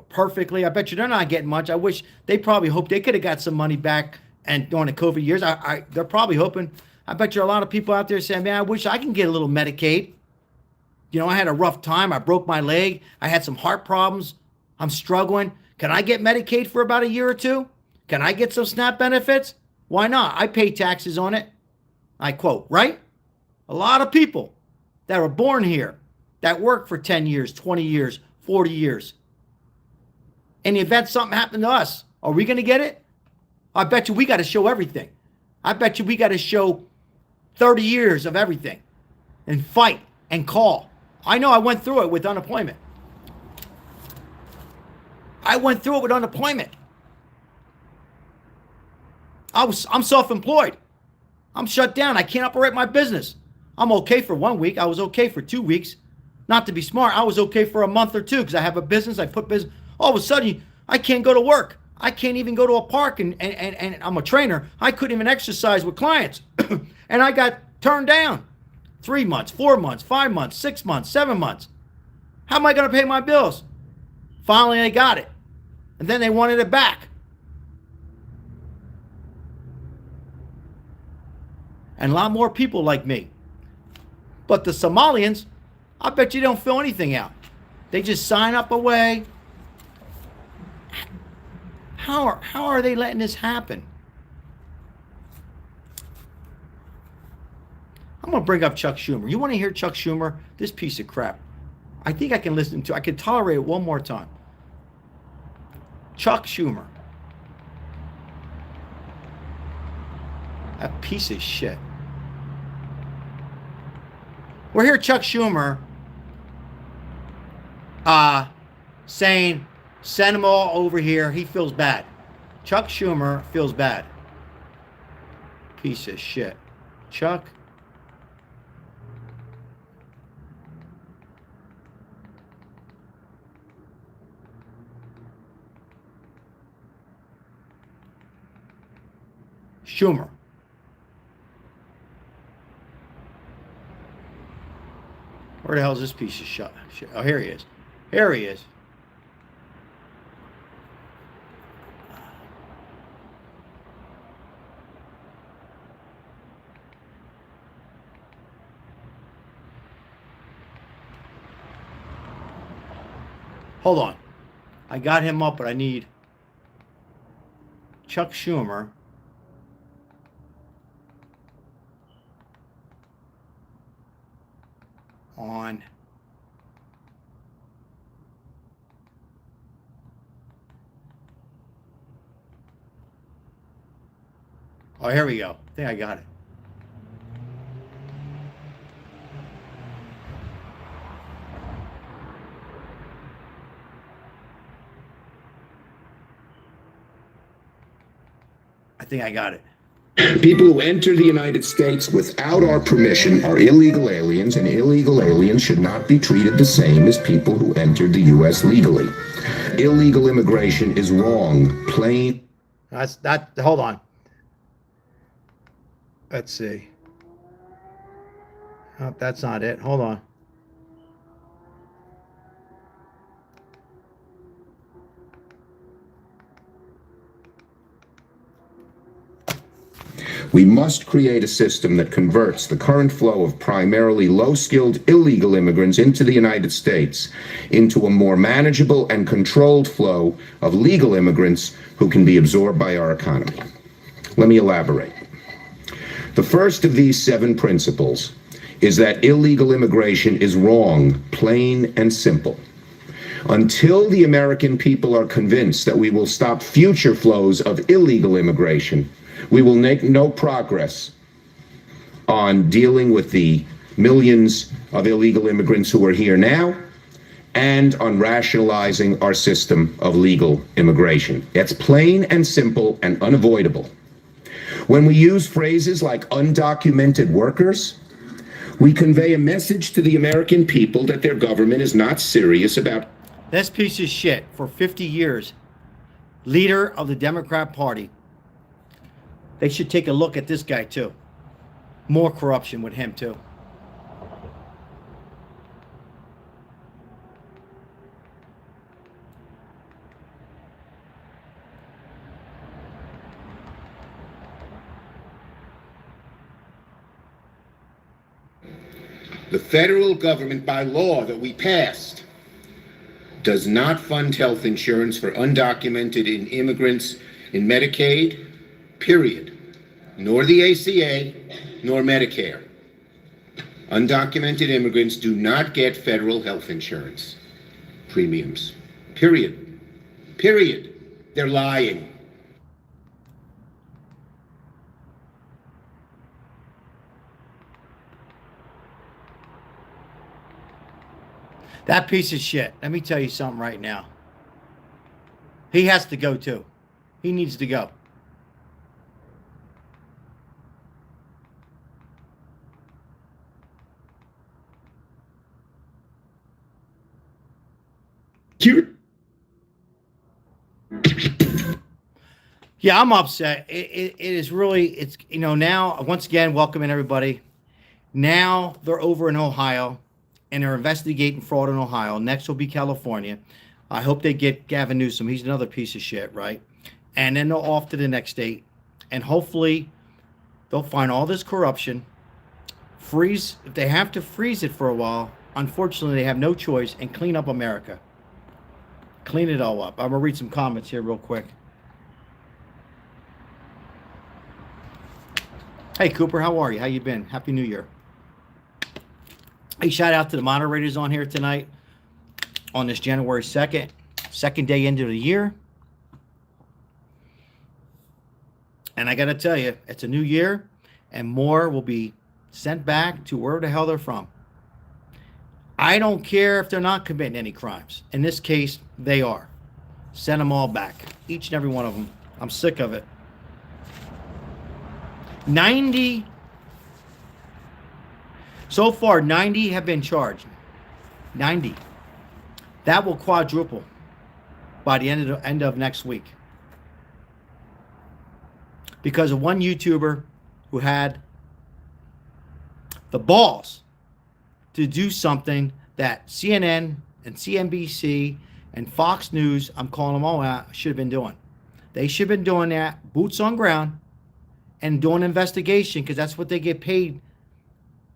perfectly. I bet you they're not getting much. I wish they probably hope they could have got some money back and during the COVID years. They're probably hoping. I bet you a lot of people out there saying, man, I wish I can get a little Medicaid. You know, I had a rough time. I broke my leg. I had some heart problems. I'm struggling. Can I get Medicaid for about a year or two? Can I get some SNAP benefits? Why not? I pay taxes on it. I quote, right? A lot of people that were born here, that worked for 10 years, 20 years, 40 years. In the event something happened to us, are we going to get it? I bet you we got to show everything. I bet you we got to show 30 years of everything and fight and call. I know I went through it with unemployment. I'm self-employed. I'm shut down. I can't operate my business. I'm okay for 1 week. I was okay for 2 weeks. Not to be smart, I was okay for a month or two because I have a business. I put business. All of a sudden, I can't go to work. I can't even go to a park, and I'm a trainer. I couldn't even exercise with clients. And I got turned down. 3 months, 4 months, 5 months, 6 months, 7 months. How am I going to pay my bills? Finally, I got it. And then they wanted it back. And a lot more people like me. But the Somalians, I bet you don't fill anything out. They just sign up away. How are they letting this happen? I'm going to bring up Chuck Schumer. You want to hear Chuck Schumer? This piece of crap. I think I can I can tolerate it one more time. Chuck Schumer. That piece of shit. We're here, Chuck Schumer, saying, send them all over here. He feels bad. Chuck Schumer feels bad. Piece of shit. Chuck. Schumer. Where the hell is this piece of shit? Oh, here he is. Here he is. Hold on. I got him up, but I need Chuck Schumer. On oh, here we go. I think I got it. I think I got it. People who enter the United States without our permission are illegal aliens, and illegal aliens should not be treated the same as people who entered the U.S. legally. Illegal immigration is wrong, plain. Hold on. Let's see. Oh, that's not it. Hold on. We must create a system that converts the current flow of primarily low-skilled illegal immigrants into the United States into a more manageable and controlled flow of legal immigrants who can be absorbed by our economy. Let me elaborate. The first of these 7 principles is that illegal immigration is wrong, plain and simple. Until the American people are convinced that we will stop future flows of illegal immigration, we will make no progress on dealing with the millions of illegal immigrants who are here now and on rationalizing our system of legal immigration. It's plain and simple and unavoidable. When we use phrases like undocumented workers, we convey a message to the American people that their government is not serious about. This piece of shit for 50 years, leader of the Democrat Party. They should take a look at this guy too. More corruption with him too. The federal government, by law that we passed, does not fund health insurance for undocumented immigrants in Medicaid, period. Nor the ACA, nor Medicare. Undocumented immigrants do not get federal health insurance premiums. Period. Period. They're lying. That piece of shit. Let me tell you something right now. He has to go too. He needs to go. Yeah, I'm upset. It is really, it's, you know, now, once again, welcoming everybody. Now they're over in Ohio and they're investigating fraud in Ohio. Next will be California. I hope they get Gavin Newsom. He's another piece of shit, right? And then they'll off to the next state. And hopefully they'll find all this corruption, freeze, if they have to freeze it for a while, unfortunately they have no choice, and clean up America. Clean it all up. I'm going to read some comments here real quick. Hey, Cooper, how are you? How you been? Happy New Year. Hey, shout out to the moderators on here tonight on this January 2nd, second day into the year. And I got to tell you, it's a new year, and more will be sent back to where the hell they're from. I don't care if they're not committing any crimes. In this case, they are. Send them all back, each and every one of them. I'm sick of it. 90, so far 90 have been charged. 90. That will quadruple by the end of next week, because of one YouTuber who had the balls to do something that CNN and CNBC and Fox News, I'm calling them all out, should have been doing. They should have been doing that, boots on ground, and doing an investigation, because that's what they get paid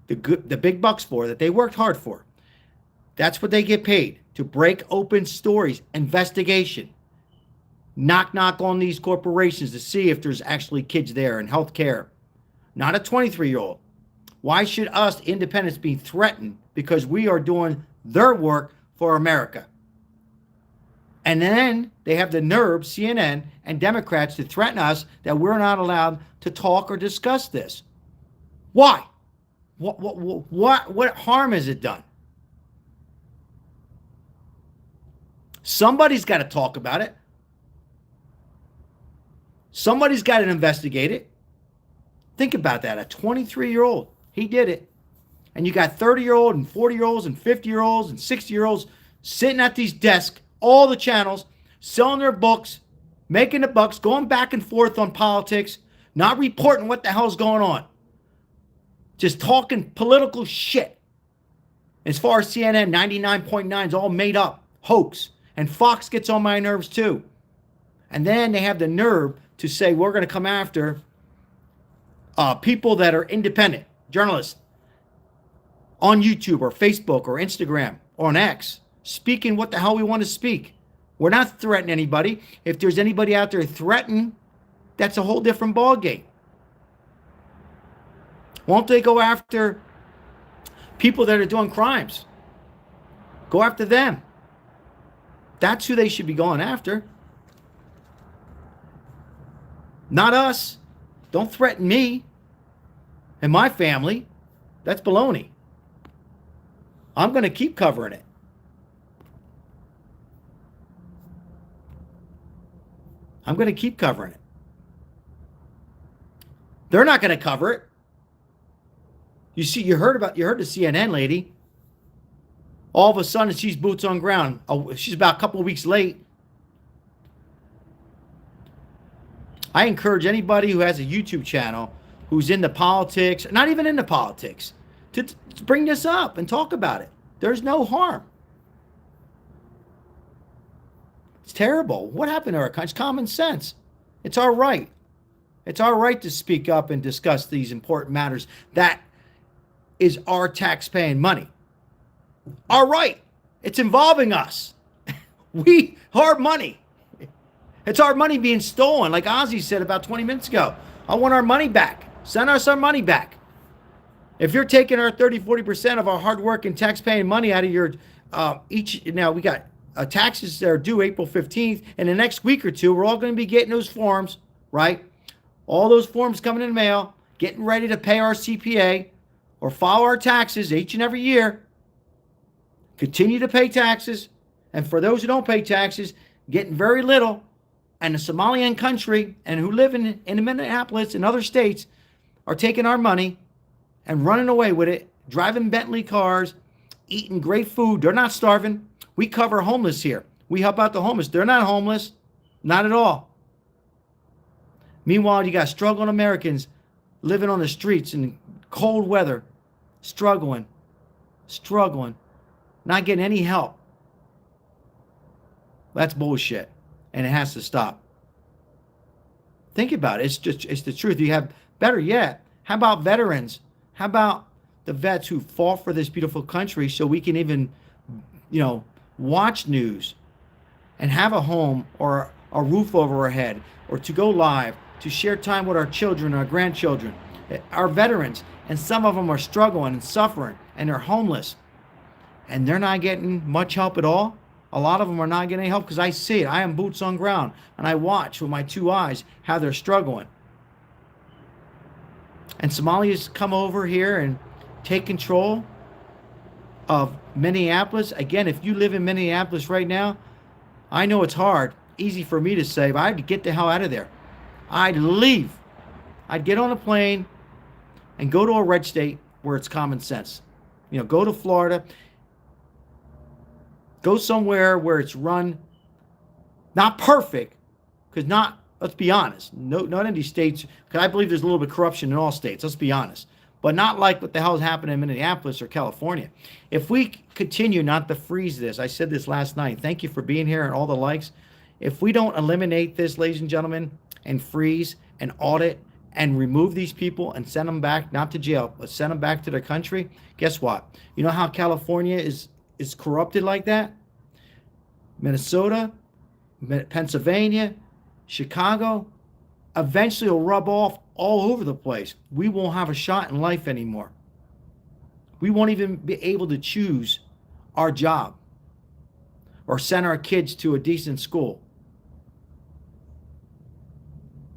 the big bucks for, that they worked hard for. That's what they get paid, to break open stories, investigation. Knock on these corporations to see if there's actually kids there in healthcare. Not a 23-year-old. Why should us independents be threatened because we are doing their work for America? And then they have the nerve, CNN and Democrats, to threaten us that we're not allowed to talk or discuss this. Why? What harm has it done? Somebody's got to talk about it. Somebody's got to investigate it. Think about that. A 23-year-old, he did it. And you got 30-year-old and 40-year-olds and 50-year-olds and 60-year-olds sitting at these desks, all the channels, selling their books, making the bucks, going back and forth on politics, not reporting what the hell's going on. Just talking political shit. As far as CNN, 99.9 is all made up, hoax. And Fox gets on my nerves too. And then they have the nerve to say we're going to come after people that are independent, journalists, on YouTube or Facebook or Instagram or on X, speaking what the hell we want to speak. We're not threatening anybody. If there's anybody out there threatening, that's a whole different ballgame. Won't they go after people that are doing crimes? Go after them. That's who they should be going after. Not us. Don't threaten me and my family. That's baloney. I'm going to keep covering it. I'm going to keep covering it. They're not going to cover it. You see, you heard the CNN lady. All of a sudden, she's boots on ground. Oh, she's about a couple of weeks late. I encourage anybody who has a YouTube channel who's into politics, not even into politics, to bring this up and talk about it. There's no harm. It's terrible. What happened to our country? It's common sense. It's our right. It's our right to speak up and discuss these important matters. That is our tax-paying money. Our right. It's involving us. Our money. It's our money being stolen, like Ozzy said about 20 minutes ago. I want our money back. Send us our money back. If you're taking our 30-40% of our hard work and tax-paying money out of your now we got taxes that are due April 15th, and the next week or two, we're all going to be getting those forms, right? All those forms coming in the mail, getting ready to pay our CPA or file our taxes each and every year. Continue to pay taxes, and for those who don't pay taxes, getting very little. And the Somalian country and who live in Minneapolis and other states are taking our money and running away with it, driving Bentley cars, eating great food. They're not starving. We cover homeless here. We help out the homeless. They're not homeless. Not at all. Meanwhile, you got struggling Americans living on the streets in cold weather, struggling, not getting any help. That's bullshit. And it has to stop. Think about it. It's the truth. You have, better yet, how about veterans? How about the vets who fought for this beautiful country so we can even, watch news and have a home or a roof over our head or to go live, to share time with our children, our grandchildren, our veterans. And some of them are struggling and suffering and they're homeless and they're not getting much help at all. A lot of them are not getting any help because I see it. I am boots on ground and I watch with my two eyes how they're struggling. And Somalians come over here and take control of Minneapolis. Again, if you live in Minneapolis right now, I know it's hard, easy for me to say, but I had to get the hell out of there. I'd leave. I'd get on a plane and go to a red state where it's common sense. Go to Florida. Go somewhere where it's run, not perfect, because let's be honest, not in these states, because I believe there's a little bit of corruption in all states, let's be honest, but not like what the hell is happening in Minneapolis or California. If we continue not to freeze this, I said this last night, thank you for being here and all the likes. If we don't eliminate this, ladies and gentlemen, and freeze and audit and remove these people and send them back, not to jail, but send them back to their country, guess what? You know how California is corrupted like that? Minnesota, Pennsylvania, Chicago, eventually will rub off all over the place. We won't have a shot in life anymore. We won't even be able to choose our job or send our kids to a decent school.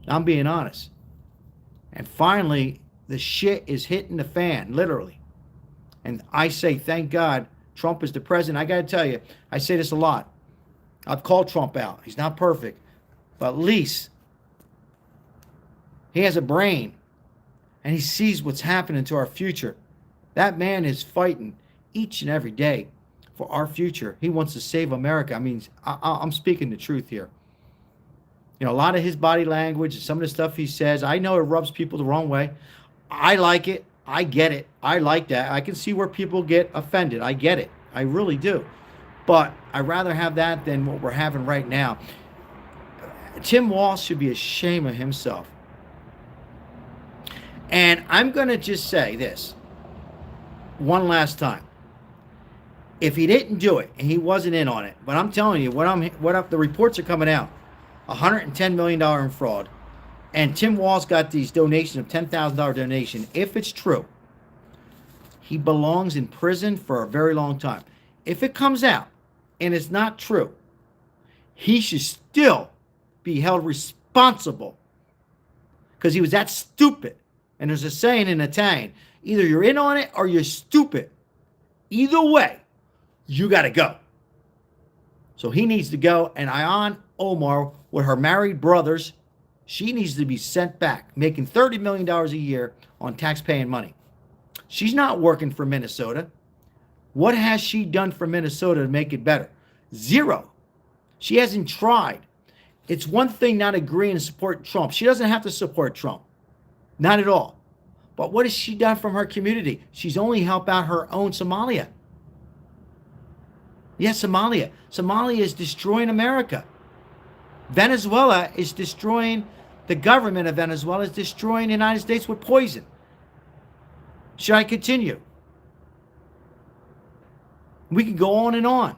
I'm being honest. And finally, the shit is hitting the fan, literally. And I say, thank God, Trump is the president. I got to tell you, I say this a lot. I've called Trump out. He's not perfect. But at least he has a brain. And he sees what's happening to our future. That man is fighting each and every day for our future. He wants to save America. I mean, I'm speaking the truth here. A lot of his body language, some of the stuff he says, I know it rubs people the wrong way. I like it. I get it. I like that. I can see where people get offended. I get it. I really do. But I'd rather have that than what we're having right now. Tim Walz should be ashamed of himself. And I'm going to just say this one last time. If he didn't do it and he wasn't in on it, but I'm telling you, the reports are coming out. $110 million in fraud. And Tim Walz got these donations of $10,000 donation. If it's true, he belongs in prison for a very long time. If it comes out and it's not true, he should still be held responsible because he was that stupid. And there's a saying in Italian, either you're in on it or you're stupid. Either way, you got to go. So he needs to go. And Ilhan Omar, with her married brothers, she needs to be sent back, making $30 million a year on tax-paying money. She's not working for Minnesota. What has she done for Minnesota to make it better? Zero. She hasn't tried. It's one thing not agreeing to support Trump. She doesn't have to support Trump. Not at all. But what has she done from her community? She's only helped out her own Somalia. Yes, Somalia. Somalia is destroying America. Venezuela is destroying, the government of Venezuela is destroying the United States with poison. Should I continue? We can go on and on.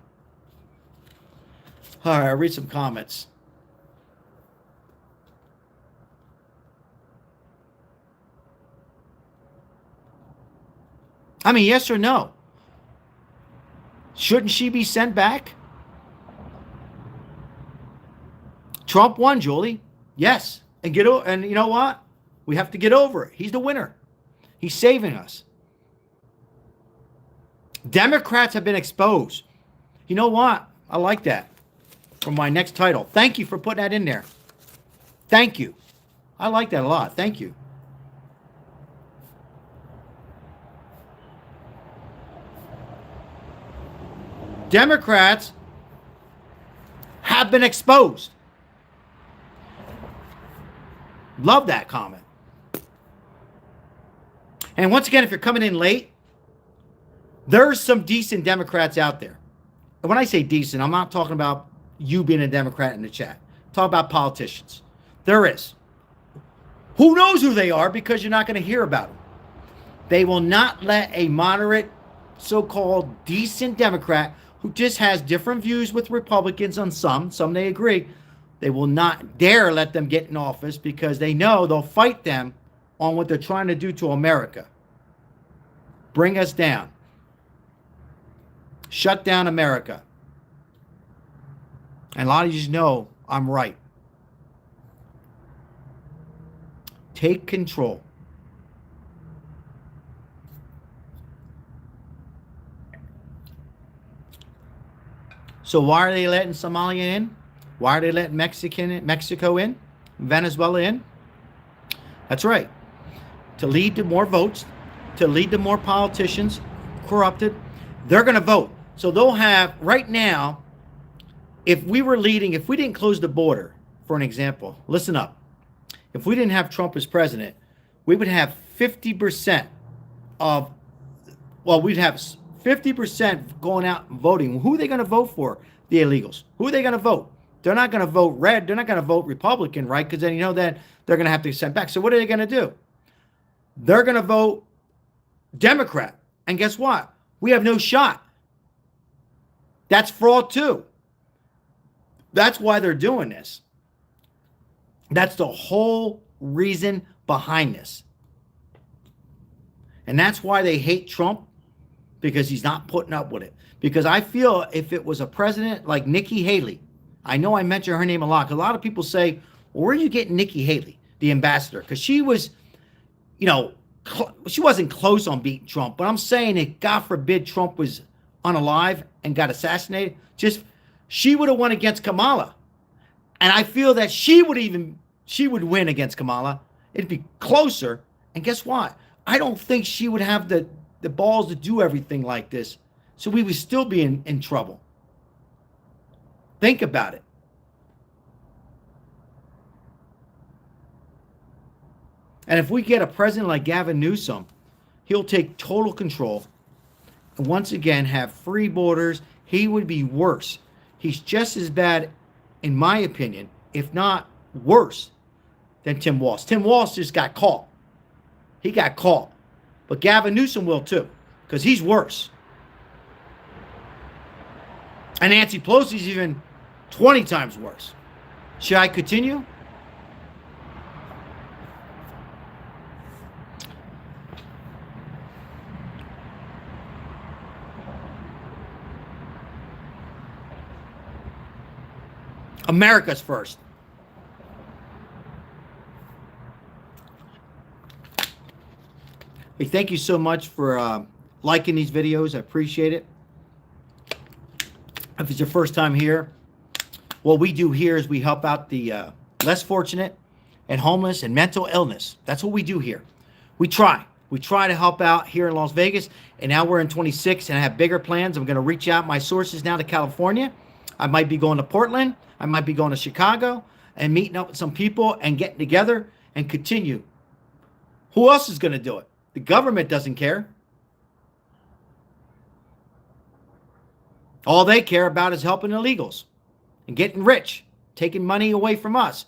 All right, I'll read some comments. I mean, yes or no? Shouldn't she be sent back? Trump won, Julie. Yes. And you know what? We have to get over it. He's the winner. He's saving us. Democrats have been exposed. You know what? I like that for my next title. Thank you for putting that in there. Thank you. I like that a lot. Thank you. Democrats have been exposed. Love that comment. And once again, if you're coming in late, there's some decent Democrats out there. And when I say decent, I'm not talking about you being a Democrat in the chat. I'm talking about politicians. There is. Who knows who they are because you're not going to hear about them. They will not let a moderate, so-called decent Democrat who just has different views with Republicans on some they agree, they will not dare let them get in office because they know they'll fight them on what they're trying to do to America. Bring us down. Shut down America. And a lot of you know I'm right. Take control. So why are they letting Somalia in? Why are they letting Mexico in? Venezuela in? That's right. To lead to more votes, to lead to more politicians corrupted. They're going to vote. So they'll have, right now, if we didn't close the border, for an example, listen up. If we didn't have Trump as president, we would have 50% we'd have 50% going out and voting. Who are they going to vote for? The illegals. Who are they going to vote? They're not going to vote red. They're not going to vote Republican, right? Because then you know that they're going to have to be sent back. So what are they going to do? They're going to vote Democrat. And guess what? We have no shot. That's fraud too. That's why they're doing this. That's the whole reason behind this. And that's why they hate Trump, because he's not putting up with it. Because I feel if it was a president like Nikki Haley, I know I mention her name a lot, because a lot of people say, well, where are you getting Nikki Haley, the ambassador? Because she was, she wasn't close on beating Trump. But I'm saying that, God forbid, Trump was unalive and got assassinated. She would have won against Kamala. And I feel that she would win against Kamala. It'd be closer. And guess what? I don't think she would have the balls to do everything like this. So we would still be in trouble. Think about it. And if we get a president like Gavin Newsom, he'll take total control and once again have free borders. He would be worse. He's just as bad, in my opinion, if not worse, than Tim Walz. Tim Walz just got caught. He got caught. But Gavin Newsom will too, because he's worse. And Nancy Pelosi's even 20 times worse. Should I continue? America's first. Hey, thank you so much for liking these videos. I appreciate it. If it's your first time here, what we do here is we help out the less fortunate and homeless and mental illness. That's what we do here. We try. We try to help out here in Las Vegas, and now we're in 26 and I have bigger plans. I'm going to reach out my sources now to California. I might be going to Portland. I might be going to Chicago and meeting up with some people and getting together and continue. Who else is going to do it? The government doesn't care. All they care about is helping illegals and getting rich, taking money away from us.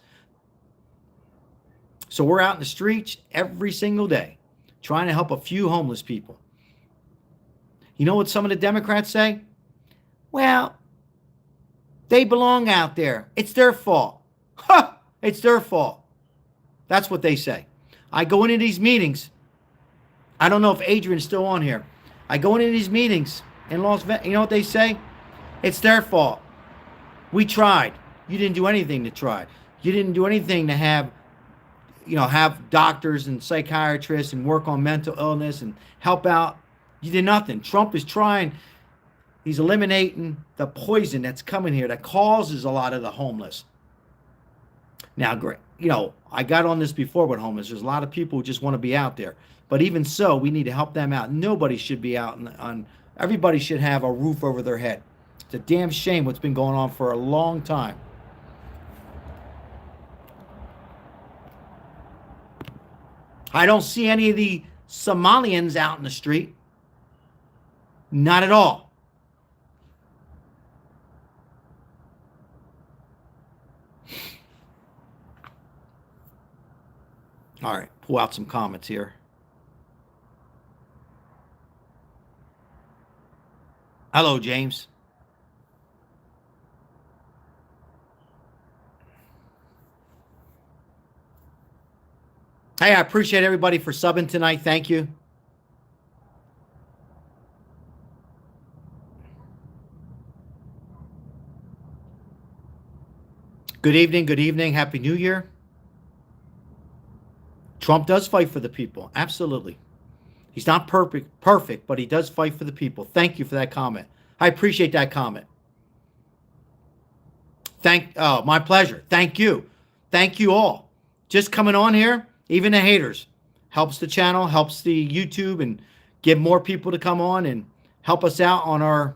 So we're out in the streets every single day trying to help a few homeless people. You know what some of the Democrats say? Well, they belong out there. It's their fault. Ha! It's their fault. That's what they say. I go into these meetings. I don't know if Adrian's still on here. I go into these meetings in Las Vegas. You know what they say? It's their fault. We tried. You didn't do anything to try. You didn't do anything to have doctors and psychiatrists and work on mental illness and help out. You did nothing. Trump is trying. He's eliminating the poison that's coming here that causes a lot of the homeless. Now, great. I got on this before with homeless. There's a lot of people who just want to be out there. But even so, we need to help them out. Nobody should be out everybody should have a roof over their head. It's a damn shame what's been going on for a long time. I don't see any of the Somalians out in the street. Not at all. All right, pull out some comments here. Hello, James. Hey, I appreciate everybody for subbing tonight. Thank you. Good evening. Good evening. Happy New Year. Trump does fight for the people. Absolutely. He's not perfect, but he does fight for the people. Thank you for that comment. I appreciate that comment. My pleasure. Thank you. Thank you all. Just coming on here, even the haters, helps the channel, helps the YouTube, and get more people to come on and help us out on our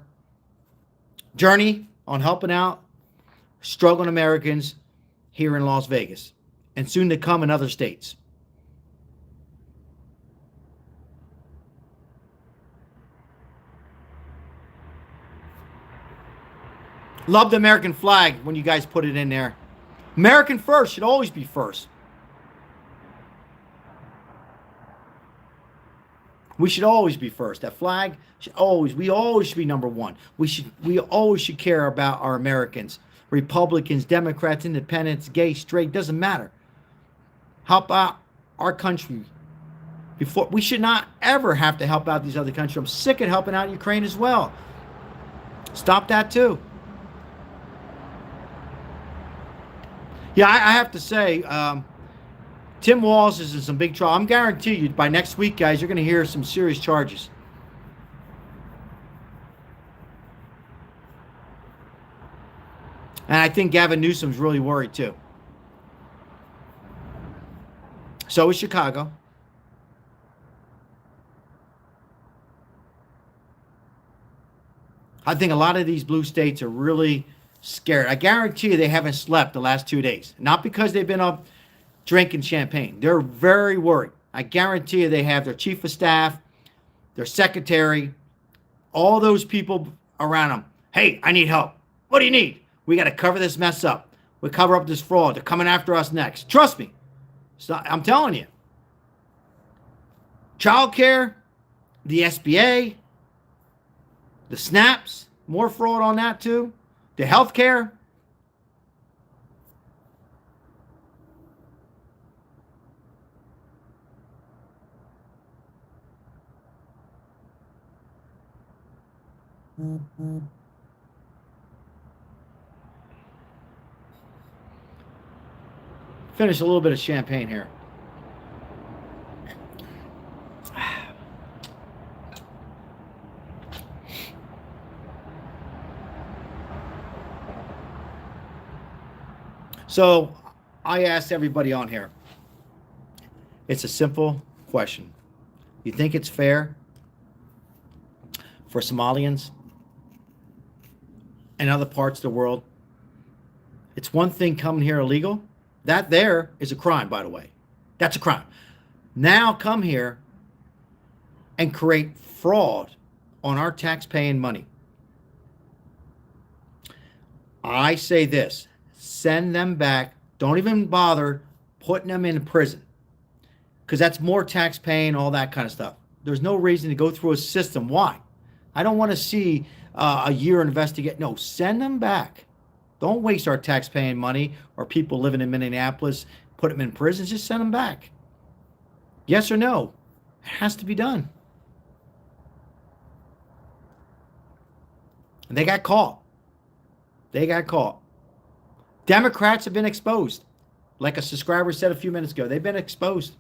journey on helping out struggling Americans here in Las Vegas and soon to come in other states. Love the American flag when you guys put it in there. American first should always be first. We should always be first. That flag should we always should be number one. We always should care about our Americans. Republicans, Democrats, Independents, gay, straight, doesn't matter. Help out our country. We should not ever have to help out these other countries. I'm sick of helping out Ukraine as well. Stop that too. Yeah, I have to say, Tim Walz is in some big trouble. I'm guaranteeing you by next week, guys, you're going to hear some serious charges. And I think Gavin Newsom's really worried too. So is Chicago. I think a lot of these blue states are really scared. I guarantee you they haven't slept the last 2 days. Not because they've been up drinking champagne. They're very worried. I guarantee you they have their chief of staff, their secretary, all those people around them. Hey, I need help. What do you need? We got to cover this mess up. We cover up this fraud. They're coming after us next. Trust me. I'm telling you. Childcare, the SBA, the SNAPs, more fraud on that too. The health care. Finish a little bit of champagne here. So I asked everybody on here. It's a simple question. You think it's fair for Somalians and other parts of the world? It's one thing coming here illegal. That there is a crime, by the way. That's a crime. Now come here and create fraud on our tax-paying money. I say this, send them back. Don't even bother putting them in prison, because that's more tax paying, all that kind of stuff. There's no reason to go through a system. Why? I don't want to see a year investigate. No, send them back. Don't waste our tax paying money or people living in Minneapolis, put them in prison. Just send them back. Yes or no? It has to be done. And they got caught. They got caught. Democrats have been exposed. Like a subscriber said a few minutes ago, they've been exposed.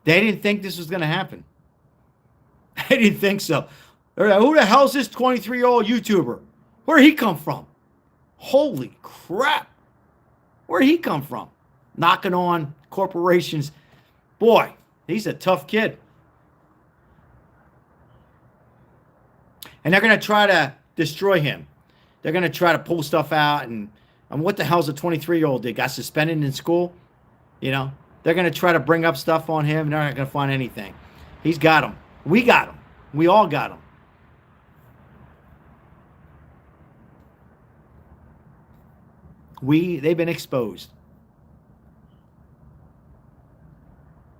They didn't think this was going to happen. They didn't think so. They're like, who the hell's this 23-year-old YouTuber? Where'd he come from? Holy crap. Where'd he come from? Knocking on corporations. Boy, he's a tough kid. And they're going to try to destroy him. They're going to try to pull stuff out. And what the hell's a 23-year-old did? Got suspended in school? You know, they're going to try to bring up stuff on him. And they're not going to find anything. He's got him. We got him. We all got him. They've been exposed.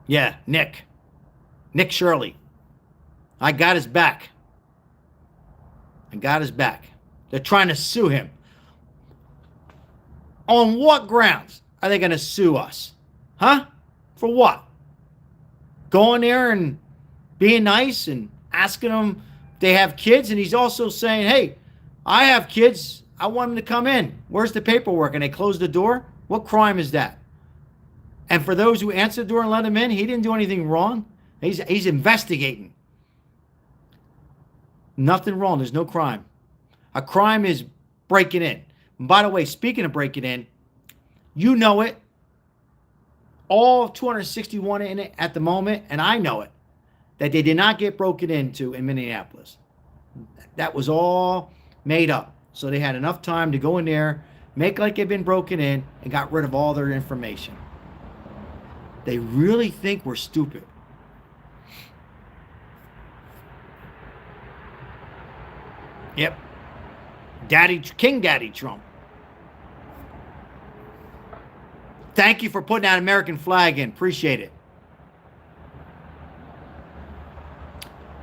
Yeah, Nick Shirley. I got his back. I got his back. They're trying to sue him. On what grounds are they going to sue us? Huh? For what? Going there and being nice and asking them if they have kids, and he's also saying, hey, I have kids. I want them to come in. Where's the paperwork? And they close the door? What crime is that? And for those who answered the door and let him in, he didn't do anything wrong. He's investigating. Nothing wrong. There's no crime. A crime is breaking in. And by the way, speaking of breaking in, you know it. All 261 in it at the moment, and I know it, that they did not get broken into in Minneapolis. That was all made up. So they had enough time to go in there, make like they've been broken in, and got rid of all their information. They really think we're stupid. Yep. King Daddy Trump. Thank you for putting that American flag in. Appreciate it.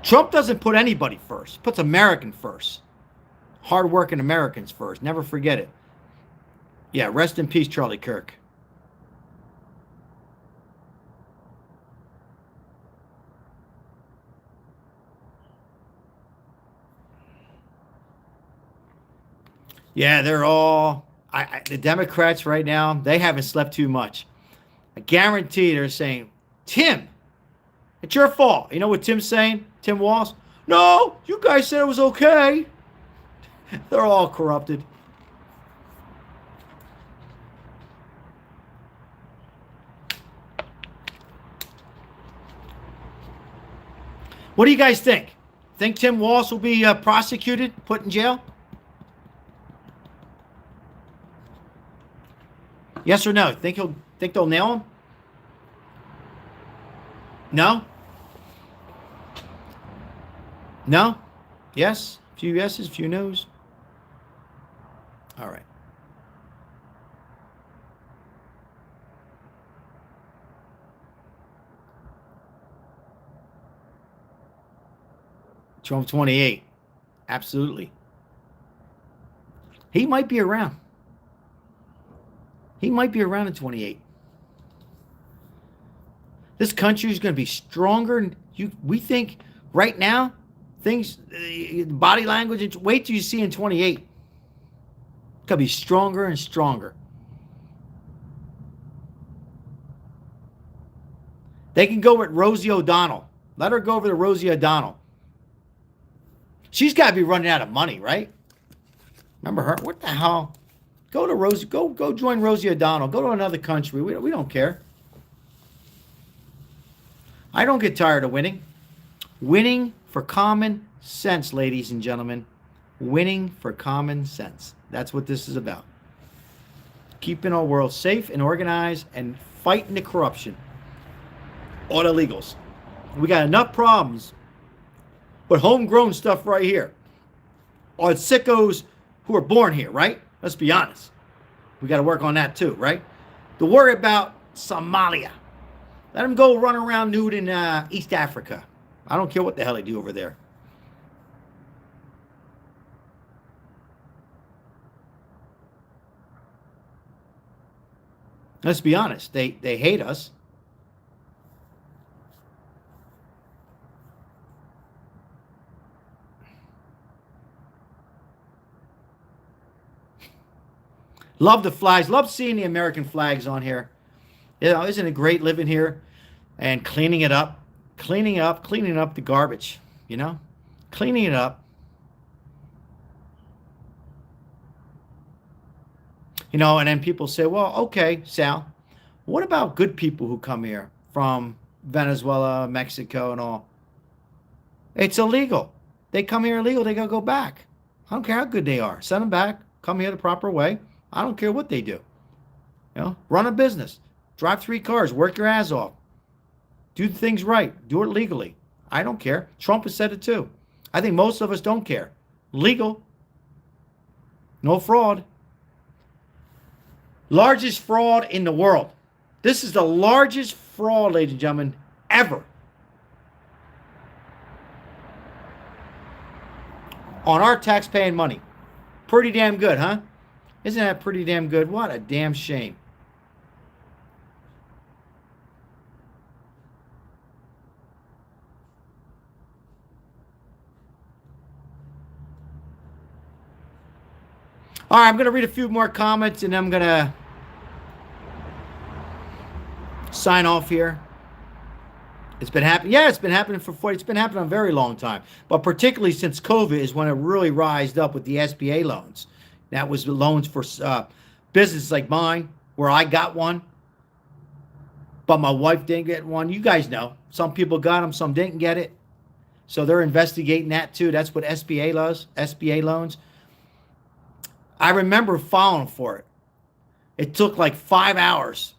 Trump doesn't put anybody first. He puts American first. Hard-working Americans first. Never forget it. Yeah, rest in peace, Charlie Kirk. Yeah, they're all... the Democrats right now, they haven't slept too much. I guarantee they're saying, Tim, it's your fault. You know what Tim's saying? Tim Walz? No, you guys said it was okay. They're all corrupted. What do you guys think? Think Tim Walz will be prosecuted, put in jail? Yes or no? Think they'll nail him? No? No? Yes? A few yeses, a few no's. All right. Trump 28. Absolutely. He might be around. He might be around in 28. This country is going to be stronger. We think right now, things, body language, wait till you see in 28. It's going to be stronger and stronger. They can go with Rosie O'Donnell. Let her go over to Rosie O'Donnell. She's got to be running out of money, right? Remember her? What the hell? Go to Rosie. Go join Rosie O'Donnell. Go to another country. We don't care. I don't get tired of winning. Winning for common sense, ladies and gentlemen. Winning for common sense. That's what this is about. Keeping our world safe and organized and fighting the corruption. All the illegals. We got enough problems with homegrown stuff right here. Or sickos who are born here, right? Let's be honest. We got to work on that too, right? To worry about Somalia. Let them go run around nude in East Africa. I don't care what the hell they do over there. Let's be honest. They hate us. Love the flags. Love seeing the American flags on here. You know, isn't it great living here and cleaning it up? Cleaning up the garbage, you know? Cleaning it up. You know, and then people say, well, okay, Sal, what about good people who come here from Venezuela, Mexico, and all? It's illegal. They come here illegal. They got to go back. I don't care how good they are. Send them back. Come here the proper way. I don't care what they do. You know, run a business. Drive 3 cars. Work your ass off. Do things right. Do it legally. I don't care. Trump has said it too. I think most of us don't care. Legal. No fraud. Largest fraud in the world. This is the largest fraud, ladies and gentlemen, ever. On our tax-paying money. Pretty damn good, huh? Isn't that pretty damn good? What a damn shame. All right, I'm going to read a few more comments and I'm going to sign off here. It's been happening. Yeah, it's been happening it's been happening a very long time. But particularly since COVID is when it really rised up with the SBA loans. That was the loans for businesses like mine, where I got one, but my wife didn't get one. You guys know. Some people got them, some didn't get it. So they're investigating that too. That's what SBA loans. I remember filing for it. It took like 5 hours.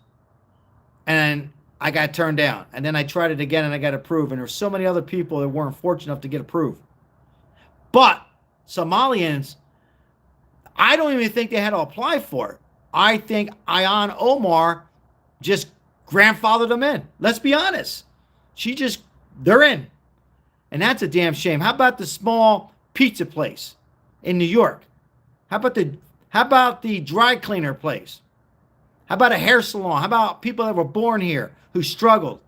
And I got turned down. And then I tried it again and I got approved. And there's so many other people that weren't fortunate enough to get approved. But Somalians, I don't even think they had to apply for it. I think Ilhan Omar just grandfathered them in. Let's be honest. They're in. And that's a damn shame. How about the small pizza place in New York? How about the dry cleaner place? How about a hair salon? How about people that were born here who struggled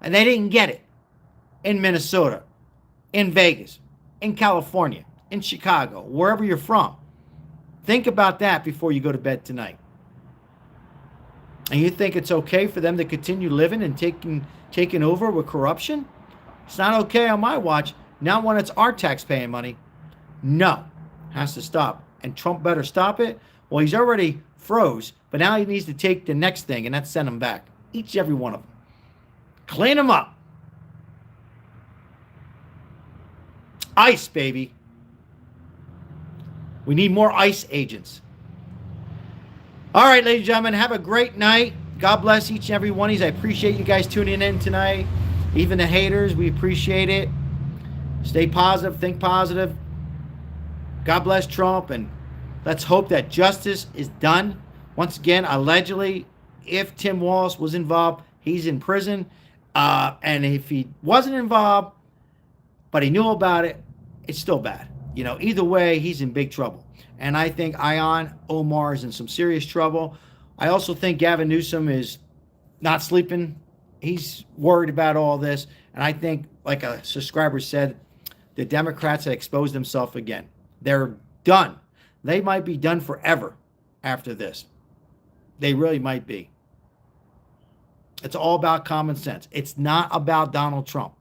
and they didn't get it in Minnesota, in Vegas, in California, in Chicago, wherever you're from? Think about that before you go to bed tonight. And you think it's okay for them to continue living and taking over with corruption? It's not okay on my watch. Not when it's our tax-paying money. No, has to stop. And Trump better stop it. Well, he's already froze, but now he needs to take the next thing, and that's send them back. Each and every one of them. Clean them up. ICE, baby. We need more ICE agents. All right, ladies and gentlemen, have a great night. God bless each and every one of you. I appreciate you guys tuning in tonight. Even the haters, we appreciate it. Stay positive, think positive. God bless Trump, and let's hope that justice is done. Once again, allegedly, if Tim Walz was involved, he's in prison. And if he wasn't involved, but he knew about it, it's still bad. You know, either way, he's in big trouble. And I think Ilhan Omar is in some serious trouble. I also think Gavin Newsom is not sleeping. He's worried about all this. And I think, like a subscriber said, the Democrats have exposed themselves again. They're done. They might be done forever after this. They really might be. It's all about common sense. It's not about Donald Trump.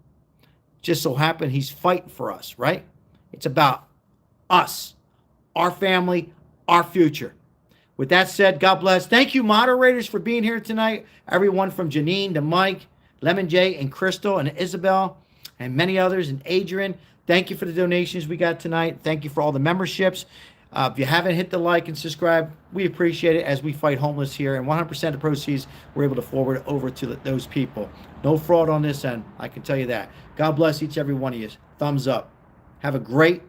Just so happened he's fighting for us, right? It's about us, our family, our future. With that said, God bless. Thank you, moderators, for being here tonight. Everyone from Janine to Mike Lemon J and Crystal and Isabel and many others, and Adrian. Thank you for the donations we got tonight. Thank you for all the memberships. If you haven't hit the like and subscribe, we appreciate it as we fight homeless here. And 100% of the proceeds we're able to forward over to those people. No fraud on this end, I can tell you that. God bless each every one of you. Thumbs up. Have a great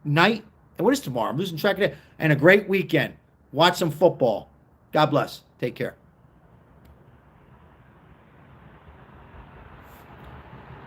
night. And what is tomorrow? I'm losing track of it. And a great weekend. Watch some football. God bless. Take care.